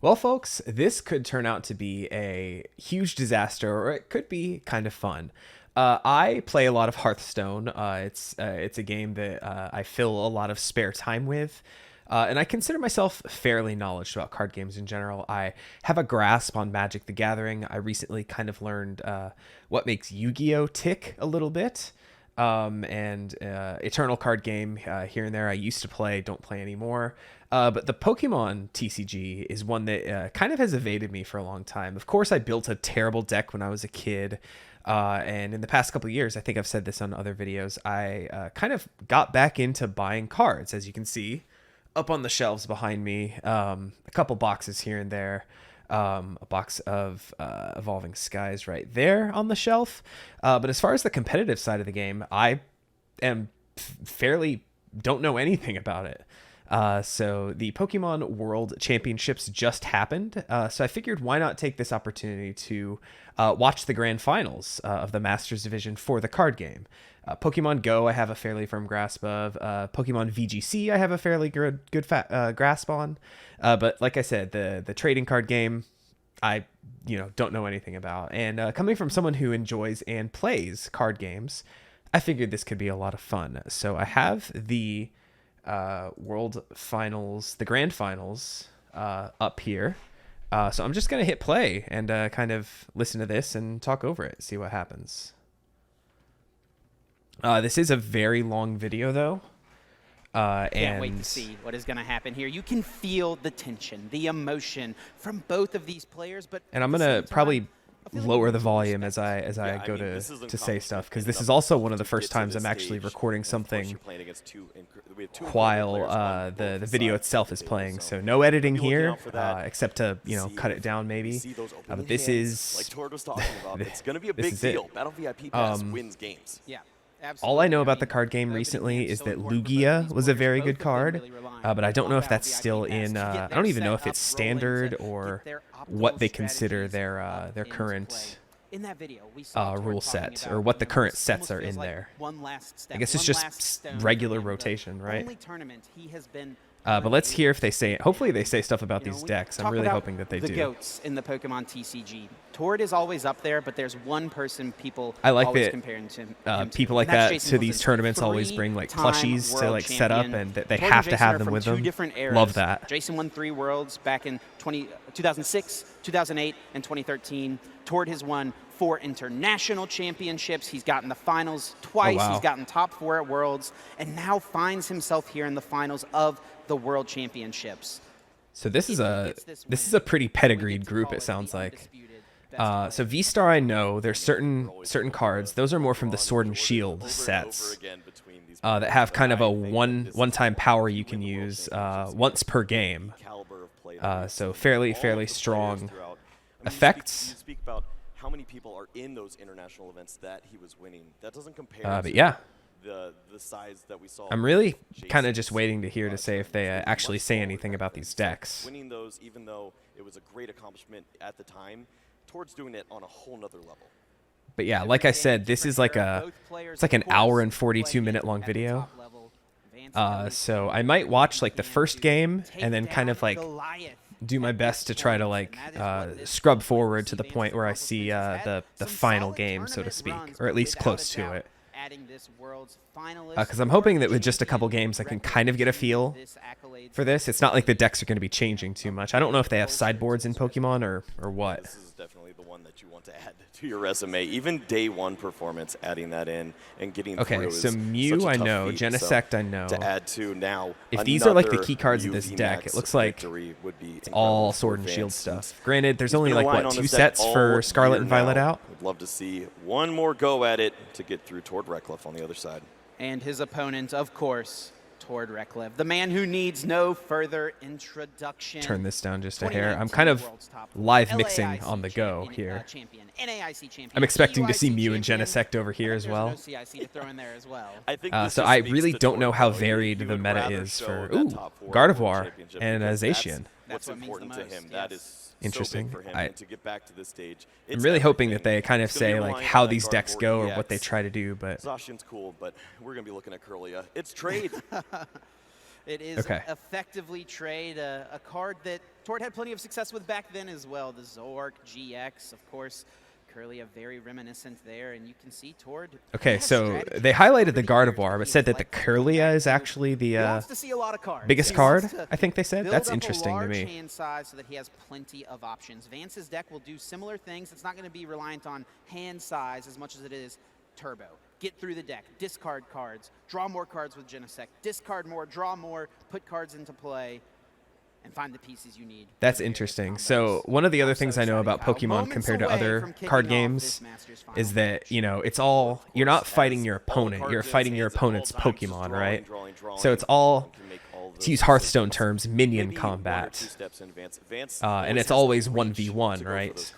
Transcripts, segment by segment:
Well, folks, this could turn out to be a huge disaster, or it could be kind of fun. I play a lot of Hearthstone. It's a game that I fill a lot of spare time with, and I consider myself fairly knowledgeable about card games in general. I have a grasp on Magic: The Gathering. I recently kind of learned what makes Yu-Gi-Oh tick a little bit. And Eternal card game here and there I used to play, don't play anymore. But the Pokemon TCG is one that kind of has evaded me for a long time. Of course, I built a terrible deck when I was a kid. And in the past couple of years, I think I've said this on other videos, I kind of got back into buying cards, as you can see up on the shelves behind me. A couple boxes here and there. A box of Evolving Skies right there on the shelf. But as far as the competitive side of the game, I am fairly don't know anything about it. So the Pokemon World Championships just happened. So I figured why not take this opportunity to watch the grand finals of the Masters Division for the card game. Pokemon Go I have a fairly firm grasp of. Pokemon VGC I have a fairly good grasp on. But like I said, the trading card game I don't know anything about. And coming from someone who enjoys and plays card games, I figured this could be a lot of fun. So I have the World Finals, the Grand Finals up here. So I'm just going to hit play and kind of listen to this and talk over it, see what happens. This is a very long video, though. Can't wait to see what is going to happen here. You can feel the tension, the emotion from both of these players. And I'm going to probably lower the volume as I go to say stuff, because this is also one of the first times I'm actually recording something while the video itself is playing. So no editing here, except to cut it down maybe. But this is like Tord was talking about. It's going to be a big deal. Battle VIP Pass wins games. Yeah. All I know about the card game recently is that Lugia was a very good card, but I don't know if that's still in. I don't even know if it's standard or what they consider their current rule set, or what the current sets are in there. I guess it's just regular rotation, right? But let's hear if they say. Hopefully, they say stuff about these decks. I'm really hoping that they do. The goats in the Pokemon TCG. Tord is always up there, but there's one person people I like always that comparing to him people like that to these tournaments always bring like plushies to like set up, and they have to have them with them. Love that. Jason won 3 Worlds back in 2006, 2008, and 2013. Tord has won 4 international championships. He's gotten the finals twice. Oh, wow. He's gotten top 4 at Worlds, and now finds himself here in the finals of the World Championships. So this is a pretty pedigreed group, it sounds like. So V-Star, I know there's certain cards. Those are more from the Sword and Shield sets that have kind of a one-time power you can use once per game. So fairly strong effects. Speak about how many people are in those international events that he was winning. That doesn't compare. But yeah. The size that we saw. I'm really kind of just waiting to hear to say if they actually say anything about these decks. Winning those, even though it was a great accomplishment at the time, Tord's doing it on a whole nother level. But yeah, like I said, this is like it's like an hour and 42-minute long video. So I might watch like the first game and then kind of like do my best to try to like scrub forward to the point where I see the final game, so to speak, or at least close to it. Because I'm hoping that with just a couple games I can kind of get a feel for this. It's not like the decks are going to be changing too much. I don't know if they have sideboards in Pokemon or what. This is definitely the one that you want to add to your resume. Even day 1 performance, adding that in and getting through okay, so is Mew such a I tough know, feat. Genesect So I know. to add to now, if these are like the key another cards of this UV deck, Max it looks like victory would be it's all incredible Sword for and Shield fans. stuff. Granted, there's He's only been like relying what on 2 this deck sets for all Scarlet year and Violet now. out. Would love to see one more go at it to get through Tord Reklev on the other side. And his opponent, of course, Tord Reklev, the man who needs no further introduction. Turn this down just a hair. I'm kind of live mixing on the go here. I'm expecting to see Mew and Genesect over here as well. I think this So just I speaks really to don't Tord, know how though. varied He the would meta rather is show for that top 4 Gardevoir World Championship and because Zacian. What's what means important the to most, him. yes. That is Interesting. So big for him. And to get back to this stage, I'm really hoping that they kind of It's gonna be say like relying how on that these decks Gardevoir go or EX. what they try to do, but Zacian's cool, but we're going to be looking at Curlia. It's trade. It is Okay. effectively trade, a card that Tord had plenty of success with back then as well. The Zork, GX, of course. Kirlia very reminiscent there, and you can see Tord. Okay, so they highlighted the Gardevoir, but said that the Kirlia is actually the biggest card, I think they said. That's interesting to me. Hand size so that he has plenty of options. Vance's deck will do similar things. It's not going to be reliant on hand size as much as it is turbo. Get through the deck, discard cards, draw more cards with Genesect, discard more, draw more, put cards into play, and find the pieces you need. That's interesting. So one of the other things I know about Pokemon compared to other card games is that, you know, it's all, you're not fighting your opponent, you're fighting your opponent's Pokemon, right? So it's all, to use Hearthstone terms, minion combat. And it's always 1v1, right?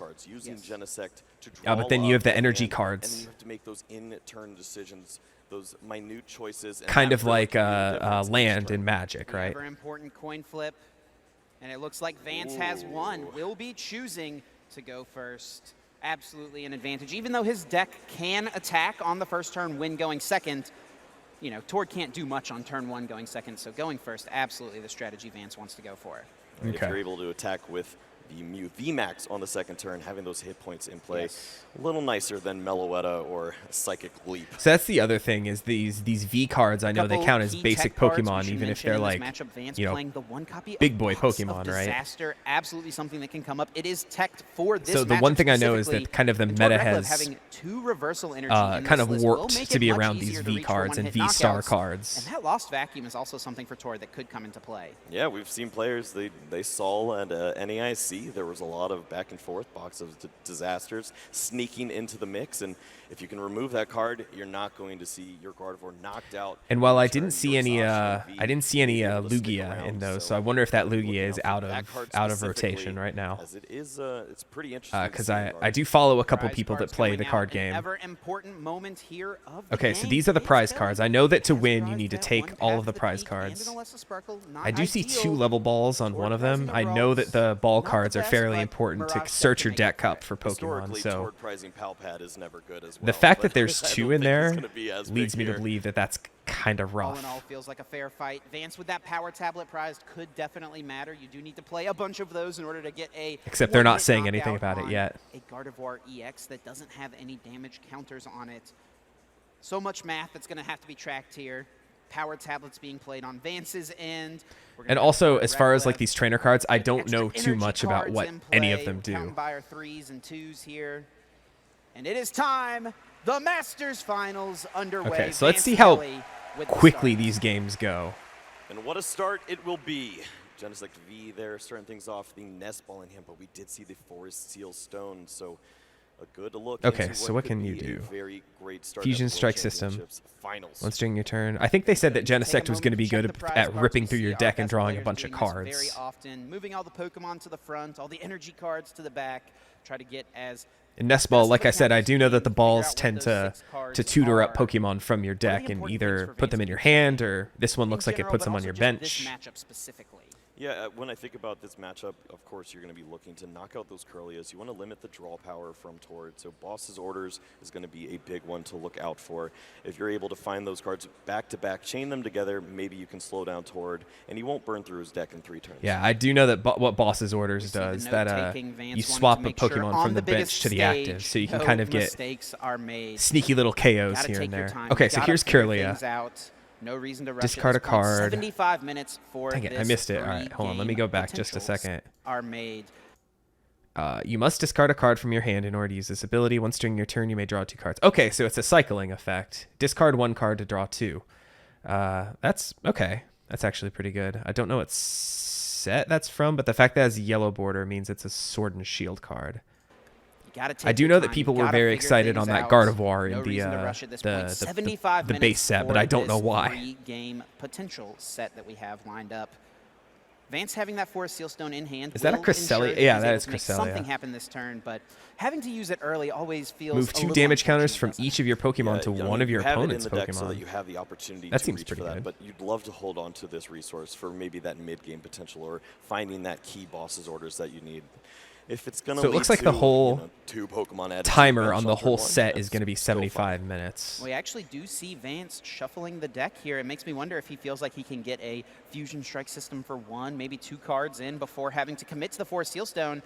But then you have the energy cards. And you have to make those in-turn decisions, those minute choices. Kind of like land in Magic, right? Very important coin flip. And it looks like Vance has one. Will be choosing to go first. Absolutely an advantage. Even though his deck can attack on the first turn when going second, you know, Tord can't do much on turn one going second, so going first, absolutely the strategy Vance wants to go for. Okay. If you're able to attack with the Mew VMAX on the second turn, having those hit points in play, a little nicer than Meloetta or Psychic Leap. So that's the other thing is these V cards. I know they count as basic Pokemon, even if they're like, you know, big boy Pokemon, right? Disaster, absolutely something that can come up. It is teched for this. So the one thing I know is that kind of the meta has having two reversal energy kind of warped to be around these V cards and V star cards. And that Lost Vacuum is also something for Tord that could come into play. Yeah, we've seen players, they saw at NAIC, there was a lot of back and forth box of disasters sneaking into the mix, and if you can remove that card, you're not going to see your Gardevoir knocked out. And while I didn't see any Lugia in those, so I wonder if that Lugia is out of rotation right now. As it is, it's pretty interesting. Because I do follow a couple people that play the card game. Okay, so these are the prize cards. I know that to win you need to take all of the prize cards. I do see 2 level balls on one of them. I know that the ball cards are fairly important to search your deck up for Pokemon. So the fact that there's 2 in there leads me to believe that that's kind of rough. All in all, feels like a fair fight. Vance with that power tablet prize could definitely matter. You do need to play a bunch of those in order to get a. Except they're not saying anything about it yet. A Gardevoir EX that doesn't have any damage counters on it. So much math that's going to have to be tracked here. Power tablets being played on Vance's end. And also, as far as like these trainer cards, I don't know too much about what any of them do. By our 3s and 2s here. And it is time. The Masters Finals underway. Okay, so let's see how quickly these games go. And what a start it will be. Genesect V there starting things off, the Nest Ball in him, but we did see the Forest Seal Stone, so a good look. Okay, so what can you do? Very great start Fusion Strike System. Finals. Once during your turn. I think they said that Genesect was going to be good at ripping through your deck and drawing a bunch of cards. Very often, moving all the Pokemon to the front, all the energy cards to the back, try to get as. In Nest Ball, like I said, I do know that the balls tend to tutor up Pokemon from your deck and either put them in your hand, or this one looks like it puts them on your bench. Yeah, when I think about this matchup, of course, you're going to be looking to knock out those Kirlias. You want to limit the draw power from Tord, so Boss's Orders is going to be a big one to look out for. If you're able to find those cards back-to-back, chain them together, maybe you can slow down Tord, and he won't burn through his deck in 3 turns. Yeah, I do know that what Boss's Orders does, that you swap a Pokemon from the bench to the active, so you can kind of get sneaky little KOs here and there. Okay, so here's Kirlia. No reason to rush. Discard a card. 75 minutes for Dang it, I missed it. All right, hold on. Let me go back just a second. Are made. You must discard a card from your hand in order to use this ability. Once during your turn, you may draw 2 cards. Okay, so it's a cycling effect. Discard 1 card to draw 2. That's okay. That's actually pretty good. I don't know what set that's from, but the fact that it has a yellow border means it's a Sword and Shield card. I do know that people were very excited on that Gardevoir in the base set, but I don't know why. Game potential set that we have lined up. Vance having that Forest Seal Stone in hand. Is that a Cresselia? Yeah, that is Cresselia. Something happened this turn, but having to use it early always feels. Move 2 damage counters from each of your Pokemon to one of your opponent's Pokemon. So that you have the opportunity that to seems reach pretty for that, good. But you'd love to hold on to this resource for maybe that mid-game potential or finding that key Boss's Orders that you need. If it's going to So it looks like the whole 2 Pokemon added to timer bench on the whole turn 1, set is that's going to be still fine. 75 minutes. We actually do see Vance shuffling the deck here. It makes me wonder if he feels like he can get a Fusion Strike system for 1, maybe 2 cards in before having to commit to the Forest Sealstone.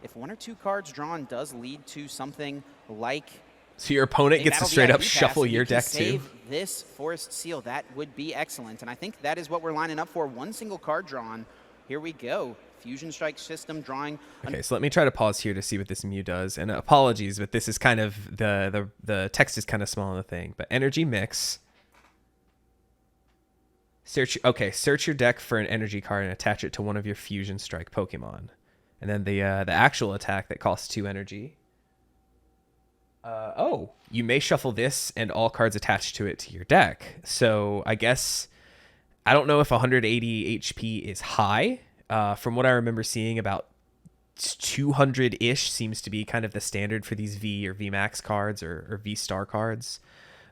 If 1 or 2 cards drawn does lead to something like So your opponent gets to straight up VIP shuffle pass, your you can deck save too? this Forest Seal. That would be excellent. And I think that is what we're lining up for. 1 single card drawn. Here we go. Fusion Strike system drawing. Okay, so let me try to pause here to see what this Mew does. And apologies, but this is kind of the text is kind of small on the thing. But energy mix. Search your deck for an energy card and attach it to one of your Fusion Strike Pokemon. And then the actual attack that costs 2 energy. You may shuffle this and all cards attached to it to your deck. So I guess I don't know if 180 HP is high. From what I remember seeing, about 200-ish seems to be kind of the standard for these V or VMAX cards or V-Star cards.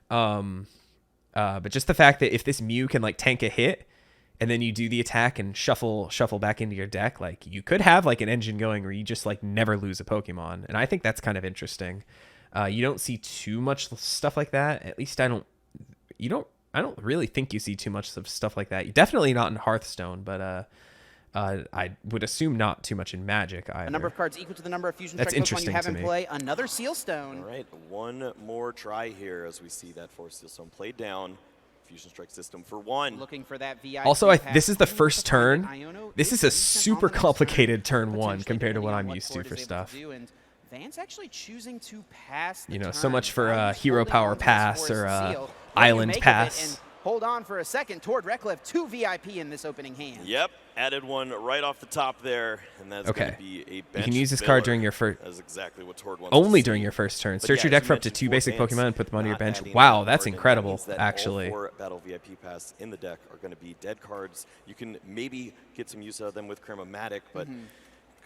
But just the fact that if this Mew can like tank a hit and then you do the attack and shuffle back into your deck, like you could have like an engine going where you just like never lose a Pokemon. And I think that's kind of interesting. You don't see too much stuff like that. At least I don't really think you see too much of stuff like that. Definitely not in Hearthstone, but I would assume not too much in Magic either. A number of cards equal to the number of Fusion That's Strike Pokemon you interesting have to in me. play. Another Sealstone. All right, 1 more try here as we see that Forest Sealstone played down. Fusion Strike system for 1. Looking for that VIP Also, pass. this is the Only first with the fact that turn. Iono This is a decent super on the next complicated turn 1 potentially compared to what depending on I'm used to Tord for is able stuff. do, and Vance actually choosing to pass the You know, so turn. much for He's Hero holding Power on to this Pass Forest or Seal. What do you Island make of it? Pass. And hold on for a second. Tord Reckliffe, 2 VIP in this opening hand. Yep, added 1 right off the top there, and that's going to be a bench You can use this card filler. during your first, That's exactly what Tord wants only to during see. your first turn. But Search yeah, your as deck you for up to mentioned, 2 basic Vance Pokemon and put them on your not bench. adding Wow, that that's card, and that incredible, means that actually. all 4 Battle VIP Pass in the deck are going to be dead cards. You can maybe get some use out of them with Chromatic, but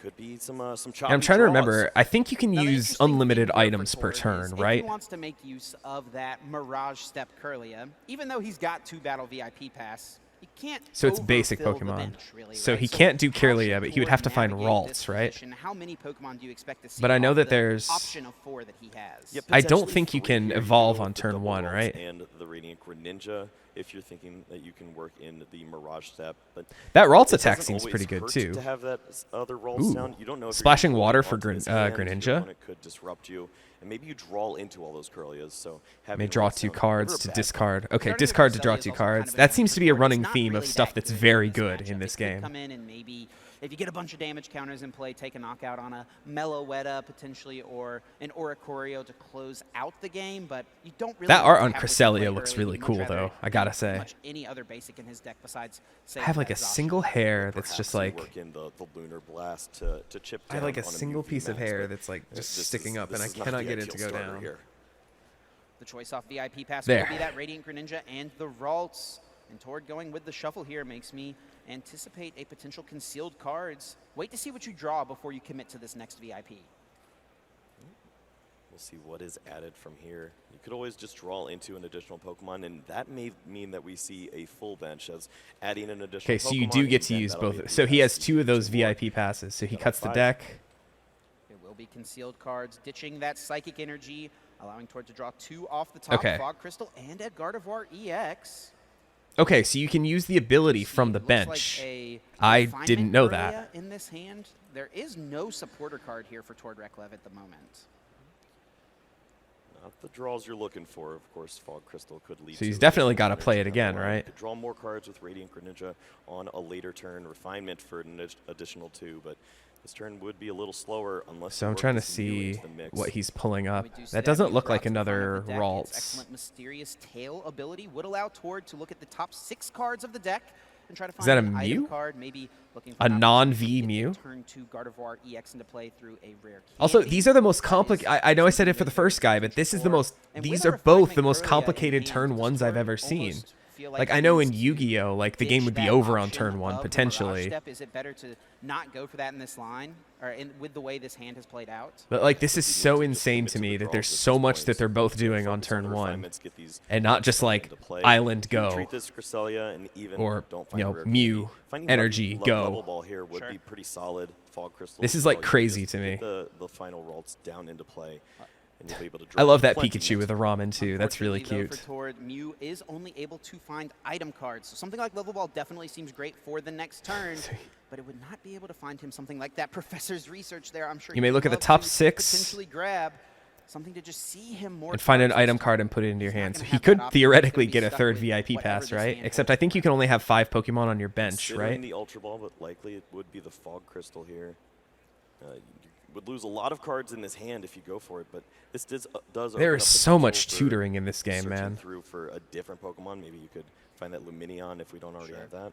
could be some choppy I'm trying to draws. remember. I think you can Another use interesting unlimited thing here for items per Tord turn, is right? If he wants to make use of that Mirage Step Curlia, even though he's got 2 Battle VIP Pass, he can't. So it's basic overfill the Pokemon. bench, really, So right? he can't do how Kirlia, should but he would Tord have to find navigate Ralts, this right? position? How many Pokemon do you expect to see? But I know off that the there's- option of 4 that he has. Yep, I don't potentially think you 3 can here. You evolve go on with the turn double 1, Ralts right? And the Radiant Greninja, if you're thinking that you can work in the Mirage Step. But That Ralts it attack doesn't seems always pretty good hurt too. To have that other Ralts Ooh. down, you don't know if Splashing you're water holding for onto his hand, Greninja. your opponent could disrupt you, and maybe you draw into all those Curlias. So having May draw Ralts 2 down, cards never a to bad discard. Okay, Starting discard to with draw Cresselia is 2 also kind cards. of That seems to be a important for Tord. running It's not theme of really stuff that that's good very in good matchup. in this It could game. come in and maybe if you get a bunch of damage counters in play, take a knockout on a Meloetta potentially, or an Oricorio to close out the game, but you don't really. That art want on to have this in play Cresselia looks early. really You'd much cool, rather though, I gotta have say. pretty much any other basic in his deck besides. I have like a single hair that's Perhaps just you like work in the Lunar Blast to chip I down have like a on single Mew piece of VMAX, hair but that's like just this sticking is- up, and I this is not cannot the get it to ideal go starter down. here. The choice off VIP pass There. will be that Radiant Greninja and the Ralts. And Tord going with the shuffle here makes me anticipate a potential concealed cards. Wait to see what you draw before you commit to this next VIP. We'll see what is added from here. You could always just draw into an additional Pokemon, and that may mean that we see a full bench as adding an additional Okay, so you Pokemon do get and to then use that'll both. be So he the has 2 of those 2 more. VIP passes. So he That'll cuts the 5. deck. There will be concealed cards, ditching that Psychic Energy, allowing Tord to draw 2 off the top, Okay. Fog Crystal and at Gardevoir EX. Okay, so you can use the ability from the Looks like bench. a I Refinement didn't know Kirlia that. in this hand. There is no supporter card here for Tord Reklev at the moment. Not the draws you're looking for. Of course, Fog Crystal could lead So he's to definitely additional gotta play energy it again, down the line. right? Could draw more cards with Radiant Greninja on a later turn. Refinement for an additional 2, but this turn would be a little slower unless So you I'm work trying to this Mew see into the mix. what he's pulling up. We do see That doesn't Mew look brought like to the front of another the deck. Its Ralts. excellent Mysterious Tail ability would allow Tord to look at the top 6 cards of the deck and try to find that a an item Mew? card, maybe looking for A an opportunity non-V to get Mew? Turn 2 Gardevoir EX into play through a rare Also, candy. these are the most That complicated. is I know I said it for the very first guy, but this is the for- most. and These with are a both Refinement the most Kirlia in complicated hand, turn does 1s I've Tord ever seen. almost feel Like he I know in needs to Yu-Gi-Oh, like the ditch game would be that over on option turn 1 of the Mirage potentially. Step? Is it better to not go for that in this line, or with the way this hand has played out? But like this is You need so to just insane commit to the me that draws there's at so this much point. that they're both You doing focus on turn 1, refinements, get these and not cards just coming like into play. Island You go treat this Cresselia and even or don't find a rare Mew candy. Finding energy level go. Level ball here would Sure. be pretty solid. Fog Crystal. This is well, like you can crazy just to me. get the final Ralts down into play, and you'll be able to I love that plenty Pikachu with a ramen too. That's really Unfortunately, cute. though, for Tord, Mew is only able to find item cards. So something like Level Ball definitely seems great for the next turn, but it would not be able to find him something like that Professor's Research there. I'm sure You may he'd look at the love top to 6 potentially grab something to just see him more and find an times this item turn. card and put it into your He's not hand. So gonna he have that could option. He's theoretically gonna be get a stuck third with VIP whatever pass, this right? hand Except holds I think you for can him. only have 5 Pokemon on your bench, Considering right? the Ultra Ball, but likely it would be the Fog Crystal here. You would lose a lot of cards in this hand if you go for it, but this does open There up is so much potential for tutoring in this game, searching man. through for a different Pokemon. Maybe you could find that Luminion if we don't already have that.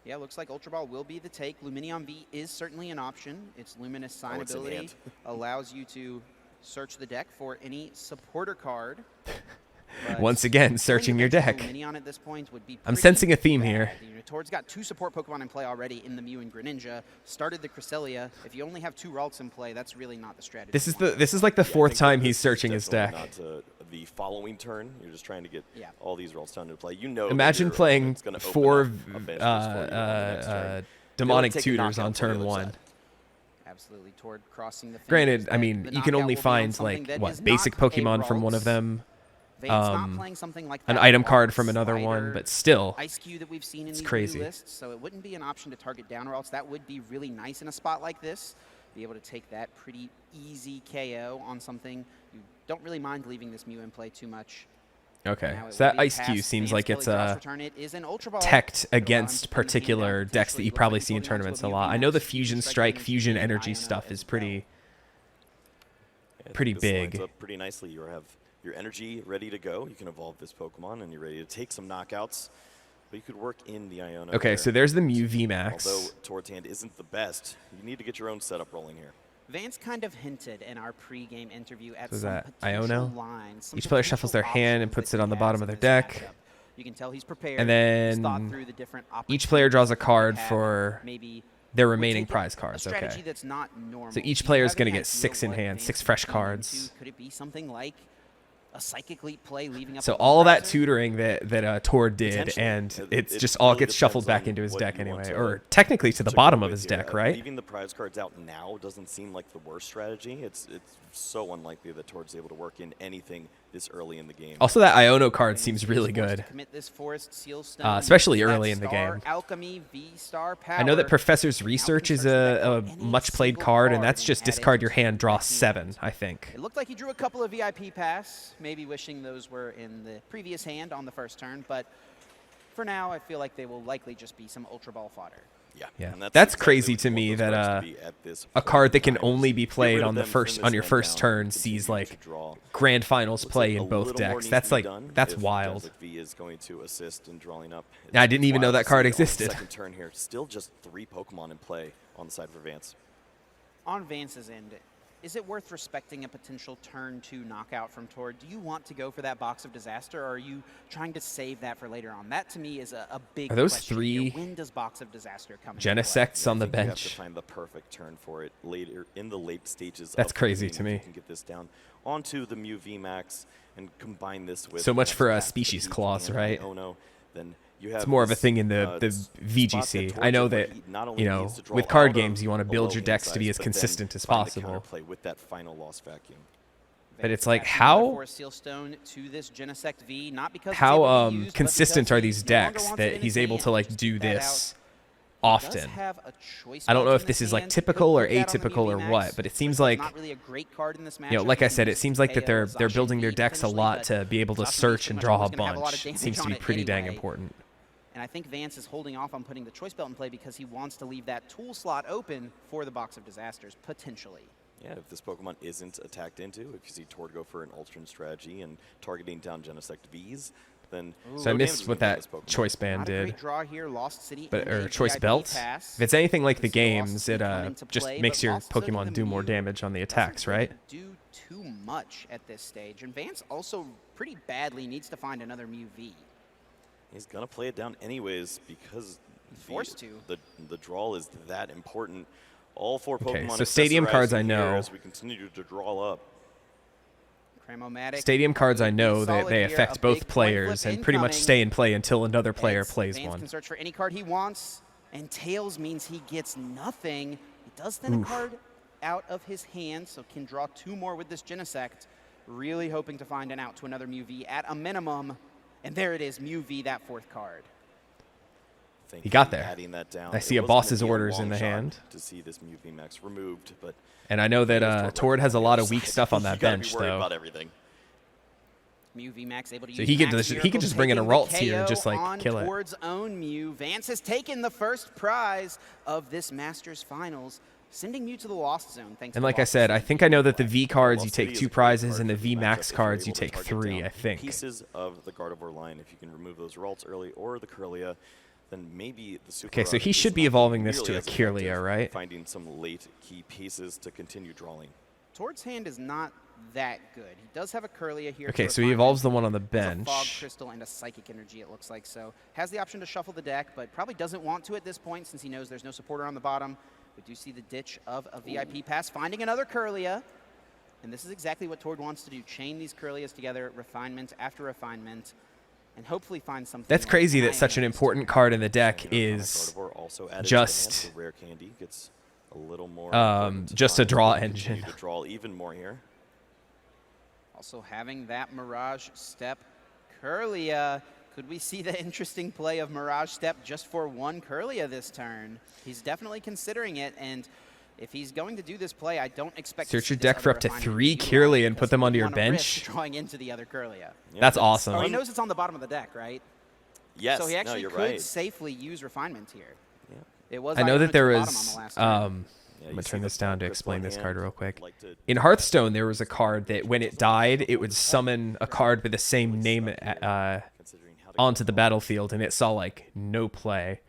Yeah, looks like Ultra Ball will be the take. Luminion V is certainly an option. Its Luminous Sign it's in ability hand. allows you to search the deck for any supporter card. But Once again, searching your deck. Luminion at this point would be I'm pretty sensing a theme bad. here. You know, Tord's got 2 support Pokemon in play already in the Mew and Greninja. Started the Cresselia. If you only have 2 Ralts in play, that's really not the strategy. This is you want. like the Yeah, I 4th think time this he's is searching his definitely deck. Not the following turn. You're just trying to get Yeah. all these rolls down into play. You know. that Imagine your playing opponent's gonna open 4 up a bench boost for you on the next turn. demonic take a tutors knockout on for the turn other 1. side. Absolutely, Tord crossing the fingers Granted, I that mean, the you can knockout only will be on find something like that what is basic not a Pokemon from one of Ralts. them, Vayne's not playing something like an that item Ralts, card from another one, Slider, but still, Ice Cube that we've seen in these crazy. new lists, so it wouldn't be an option to target down or else that would be really nice in a spot like this. Be able to take that pretty easy KO on something. You don't really mind leaving this Mew in play too much. okay. Now it So will that be Ice past Cube seems Vance like it's Kelly Cross a return. It is an Ultra Ball. teched It'll allow him against to put his hand down. particular decks that you Potentially probably looks see in like he's holding tournaments a onto lot. I Mew know the Max, Fusion Strike Strike, Damage, Fusion and Energy Iono stuff as is well. pretty Yeah, I think pretty this lines big. up pretty nicely. You have your energy ready to go. You can evolve this Pokemon, and you're ready to take some knockouts. But you could work in the Iono. Okay, there. so there's the Mew Although VMAX. Tord's hand isn't the best, you need to get your own setup rolling here. Vance kind of hinted in our pre-game interview at So is some that potential Iono? lines. Some Each player potential shuffles their hand and options puts that it on he the bottom has of their in this deck. matchup. You can tell he's prepared. And He's thought then through the different each player draws a opportunities card that he for had. Maybe their would remaining take prize a cards. strategy Okay. that's not normal. So each Do you player is have going to any get idea 6 in what hand, Vance 6 is fresh leaning cards. into? Could it be something like a Psychic Leap play leaving up So a all that Pulverizer? tutoring that Tord did, Potentially. and It it's just all really gets shuffled depends back on into his what deck you want anyway, to- or technically to the to go bottom of with his here. deck, right? Leaving the prize cards out now doesn't seem like the worst strategy. It's so unlikely that Tord's able to work in anything this early in the game. Also, that Iono card Vance seems is really forced to good. commit this Forest Seal Stone, Especially uses that early in the Star game. Alchemy V-Star I know that power. Professor's Now Research can is search the deck a for any much played single card, and card that's just add it discard your to hand, draw the hand. 7, I think. It looked like he drew a couple of VIP pass, maybe wishing those were in the previous hand on the first turn, but for now, I feel like they will likely just be some Ultra Ball fodder. Yeah, and that's exactly crazy what to you want me those that cards to be at this a point card in that can time. only be Get played rid of on the them, trim first this on your hand first down, turn continue sees to like draw. grand finals Looks play like in a both little more decks. needs That's to be like done that's if wild. Dazzlic V is going to assist in drawing up. I didn't even know Wild that to card see on the existed. Second turn here, still just 3 Pokemon in play on the side for Vance. On Vance's end, is it worth respecting a potential turn 2 knockout from Tord? Do you want to go for that Box of Disaster, or are you trying to save that for later on? That, to me, is a big Are those question here. 3 When does Box of Disaster come into play? Genesects on the I think you have to bench? find the perfect turn for it later in the late stages. That's of the crazy game. to If me. You can get this down onto the Mew VMAX and combine this with So much perhaps for, back to the species Beach clause, and right? Iono, then you have It's more of a this, thing in the spot that VGC. I Tord know took where that, he not only you know, needs to draw with card out of games, you want to a build low your hand decks to be size, as but then consistent as find the possible. counterplay with that final lost vacuum. But it's Vance like, adds how- another Forest Seal Stone to this Genesect V, not because it's How able to be used, but consistent because are he these no longer decks wants it that in he's his able to hand. like Just do keep that this out. Does often? have a choice I don't know belt if in this is like hand. Could typical or put that on the atypical or VMAX. what, but it seems Crystal's like, not really a great card in this you know, matchup. like I You said, can it seems like that KO they're Zacian building their V decks a potentially, lot but to be able to Zacian search pretty and much draw a always gonna have a lot bunch. of It damage seems to on be it pretty dang anyway. important. And I think Vance is holding off on putting the choice belt in play because he wants to leave that tool slot open for the Box of Disasters, potentially. Yeah, if this Pokemon isn't attacked into, if you see Tord go for an alternate strategy and targeting down Genesect Vs, then So I no missed damage what is gonna that do to this Pokemon. choice band Not a did. great draw here, Lost City. But and or a choice VIP belt. pass. If it's anything like the This is Lost games, City it coming to just play, makes but your Lost City Pokemon the do more Mew damage on the doesn't attacks, really right? do too much at this stage, and Vance also pretty badly needs to find another Mew V. He's gonna play it down anyways because Forced to. the draw is that important. All 4 Okay, Pokemon so stadium cards I accessorizing here know. as we continue to draw up. Cramomatic Stadium cards I would be know that solid they here, affect a both big coin players flip and pretty much incoming. stay in play until another player It's plays Vance one. can search for any card he wants, and Tails means he gets nothing. He does thin a card out of his hand, so can draw 2 more with this Genesect. Really hoping to find an out to another Mew V at a minimum. And there it is, Mew V, that 4th card. He got there. That down. I see a boss's orders in the hand. To see this Mew V Max removed, but and I know that Tord has a lot of weak stuff on that bench, though. About everything. Mew V Max able to so use he could just bring in a Ralts here and just like kill it. Tord's own Mew. Vance has taken the first prize of this Masters Finals, sending Mew to the Lost Zone. Thanks. And like I said, I think I know that the V cards you take 2 prizes and the V Max cards you take 3. I think. Pieces of the Gardevoir line, if you can remove those Ralts early or the Kirlia, then maybe the Super. Okay, so he should be evolving this to a Kirlia, right? Finding some late key pieces to continue drawing. Tord's hand is not that good. He does have a Kirlia here. Okay, so he evolves the one on the bench. A Fog Crystal and a Psychic Energy, it looks like. So has the option to shuffle the deck, but probably doesn't want to at this point since he knows there's no supporter on the bottom. We do see the ditch of a VIP pass, finding another Kirlia. And this is exactly what Tord wants to do. Chain these Kirlias together, refinement after refinement, and hopefully find something. That's crazy that such an important card in the deck is just Rare Candy gets a little more just a draw engine. To draw even more here. Also having that Mirage Step Kirlia. Could we see the interesting play of Mirage Step just for 1 Kirlia this turn? He's definitely considering it, and if he's going to do this play, I don't expect search your deck for up to 3 Kirlia and put them onto your bench. Drawing into the other Kirlia. Yeah, that's awesome. Oh, he knows it's on the bottom of the deck, right? Yes. So he actually could safely use refinement here. Yeah. It was. I know that there was. I'm gonna turn this down to explain this card real quick. In Hearthstone, there was a card that when it died, it would summon a card with the same name onto the battlefield, and it saw like no play.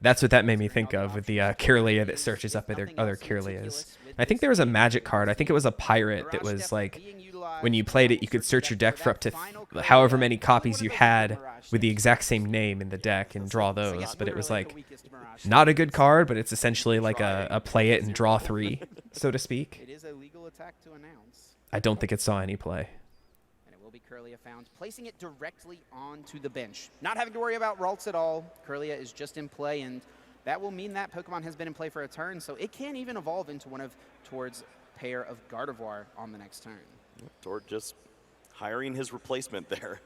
That's what that made me think of with the Kirlia that searches up other Kirlias. I think there was a magic card. I think it was a pirate that was like, when you played it, you could search your deck for up to however many copies you had with the exact same name in the deck and draw those. But it was like not a good card, but it's essentially like a play it and draw 3, so to speak. It is a legal attack to announce. I don't think it saw any play. Be Kirlia found, placing it directly onto the bench. Not having to worry about Ralts at all. Kirlia is just in play, and that will mean that Pokemon has been in play for a turn, so it can even evolve into one of Tord's pair of Gardevoir on the next turn. Tord just hiring his replacement there.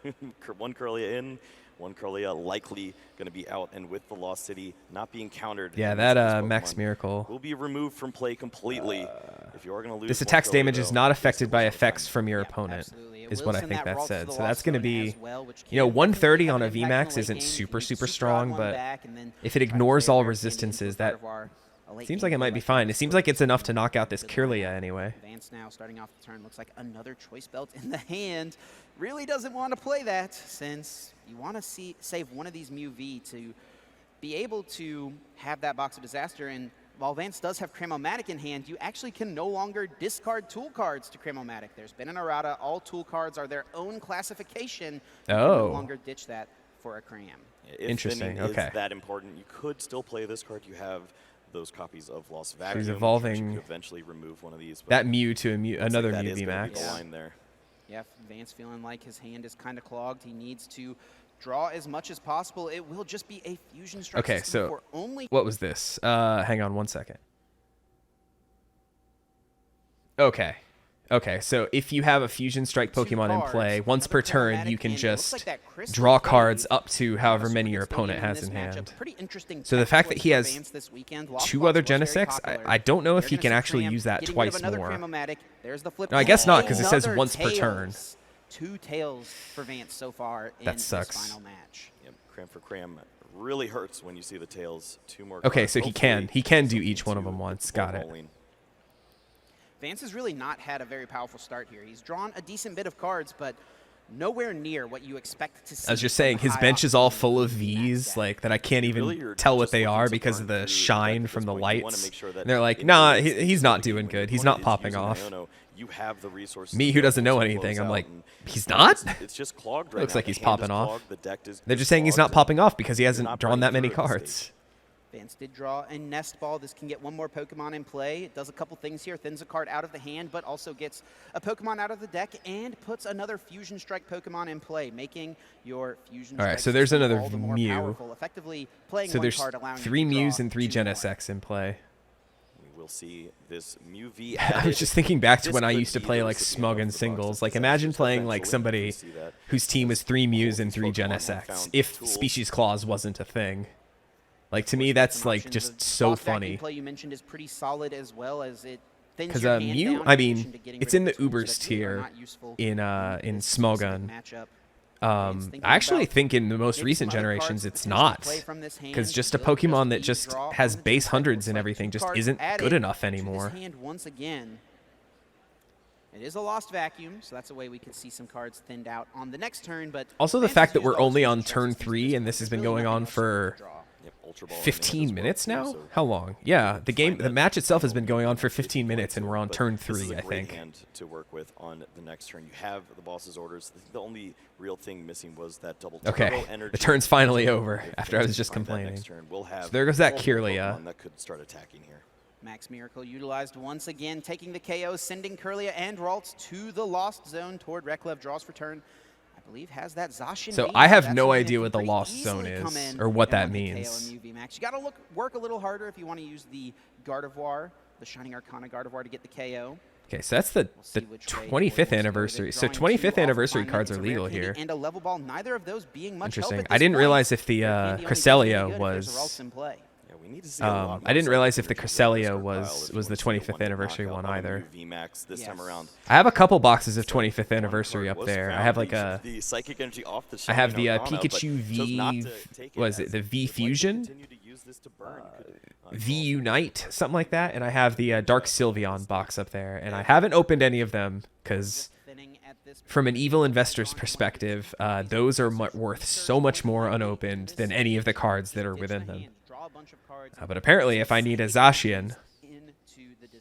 1 Kirlia in, 1 Kirlia likely going to be out, and with the Lost City not being countered. Yeah, that Max Miracle will be removed from play completely. If you are going to lose, this attack's damage is not affected by effects from your opponent, is what I think that said. So that's going to be, you know, 130 on a VMAX isn't super strong, but if it ignores all resistances, that seems like it might be fine. It seems like it's enough to knock out this Kirlia anyway. Vance now starting off the turn, looks like another Choice Belt in the hand. Really doesn't want to play that, since you want to save one of these Mew V to be able to have that Box of Disaster. And while Vance does have Cramomatic in hand, you actually can no longer discard tool cards to Cramomatic. There's been an errata. All tool cards are their own classification. You can no longer ditch that for a Cram. Interesting. Okay. Is that important? You could still play this card. You have those copies of Lost Vacuum. He's evolving. You could eventually remove one of these. That Mew to another Mew VMAX. Yeah, Vance feeling like his hand is kind of clogged. He needs to draw as much as possible. It will just be a Fusion Strike. Okay, so what was this? Hang on 1 second. Okay, so if you have a Fusion Strike Pokemon in play, once per turn, you can just draw cards up to however many your opponent has in hand. So the fact that he has 2 other Genesects, I don't know if he can actually use that twice more. No, I guess not, because it says once per turn. 2 tails for Vance so far in that sucks. This final match. Yep, Cram for Cram really hurts when you see the tails. 2 more. Okay, so he can do each one of them once. Got it. Vance has really not had a very powerful start here. He's drawn a decent bit of cards, but nowhere near what you expect to see. I was just saying, his bench is all full of Vs, like that I can't even tell what they are because of the shine from the lights. And they're like, nah, he's not doing good. He's not popping off. You have the resources. Me, who doesn't know anything, I'm like, he's not? It's just clogged right Looks now. like he's popping off. They're just saying clogged, he's not popping off because he hasn't drawn that many cards. Vance did draw a Nest Ball. This can get 1 more Pokemon in play. It does a couple things here. Thins a card out of the hand, but also gets a Pokemon out of the deck and puts another Fusion Strike Pokemon in play, making your Fusion Strike. All right, so there's another Mew. Effectively playing so there's one card, allowing 3 Mews and 3 Genesects in play. we'll see this Mew V I added. was just thinking back to This when I could used to be play the like recipient Smug of and the box singles. of Like disasters. imagine playing like Eventually, you somebody see that whose team was 3 Mews and 3 Pokemon Gen have SX found if tools. Species Clause wasn't a thing. Like to me, Some that's like options. just The so boss vacuum funny. play you mentioned is pretty solid as well, as it thins Because your hand Mew, down in I addition mean, to getting it's rid in of the tools Ubers that really are tier not useful in this Smogon. specific matchup. I actually think in the most maybe recent some other generations cards it's potentially not, play from this hand because just a will Pokemon that be just draw has on the base deck. hundreds Looks and like everything 2 just cards isn't added good enough to anymore. this hand once again. It is a lost vacuum, so that's a way we could see some cards thinned out on the next turn. But Also, the Vance fact has that used we're all his only speed on choices turn to this 3 and point. this has There's been really going nothing on else for to draw. Yep, Ultra Ball in there as 15 well, minutes too, now? so How long? Yeah, the match itself has been going on for 15 minutes and we're on But turn this is 3, a I great think. hand to work with on the next turn. You have the boss's orders. The only real thing missing was that double Okay, turbo energy. the turn's finally So over if after I was Vance just can find that complaining. next turn, we'll have So there goes that multiple Kirlia. Pokemon that could start attacking here. Max Miracle utilized once again, taking the KO, sending Kirlia and Ralts to the Lost Zone toward Reklev. Draws for turn. I believe has that Zacian So V, I have that's no something that idea can what the pretty Lost easily Zone come is in or what that and one-hit means. KO and UV Max. You got to work a little harder if you want to use the Gardevoir, the Shining Arcana Gardevoir, to get the KO. Okay, so that's the see which way 25th Tori wants to go with anniversary. it. So Drawing 25th two anniversary off cards are alignment. It's a legal rare here. candy and a level ball, neither of those being much help Interesting. at I this didn't point. realize if the Rare candy only does Cresselia any good if there's a was. Ralts in play. Yeah, we need to see a lot more I didn't realize if the psychic energy Cresselia on this was card pile if the you want to see a 25th one-hit anniversary knockout one on a either. new VMAX this time Yes. around. I have a couple boxes of So 25th one anniversary card up was there. I found. have like a. The psychic energy off the I have Shining the Arcana, but Pikachu chose not V. to take it Was as it the you'd V like to Fusion? continue to use this to burn. You could, V Unite, something like that, and I have the Dark Sylveon box up there, and I Yeah. haven't opened any of them because, Thinning at this from an point. evil investor's perspective, those are worth so much more unopened than any of the cards that are within them. But apparently, if I need a Zacian,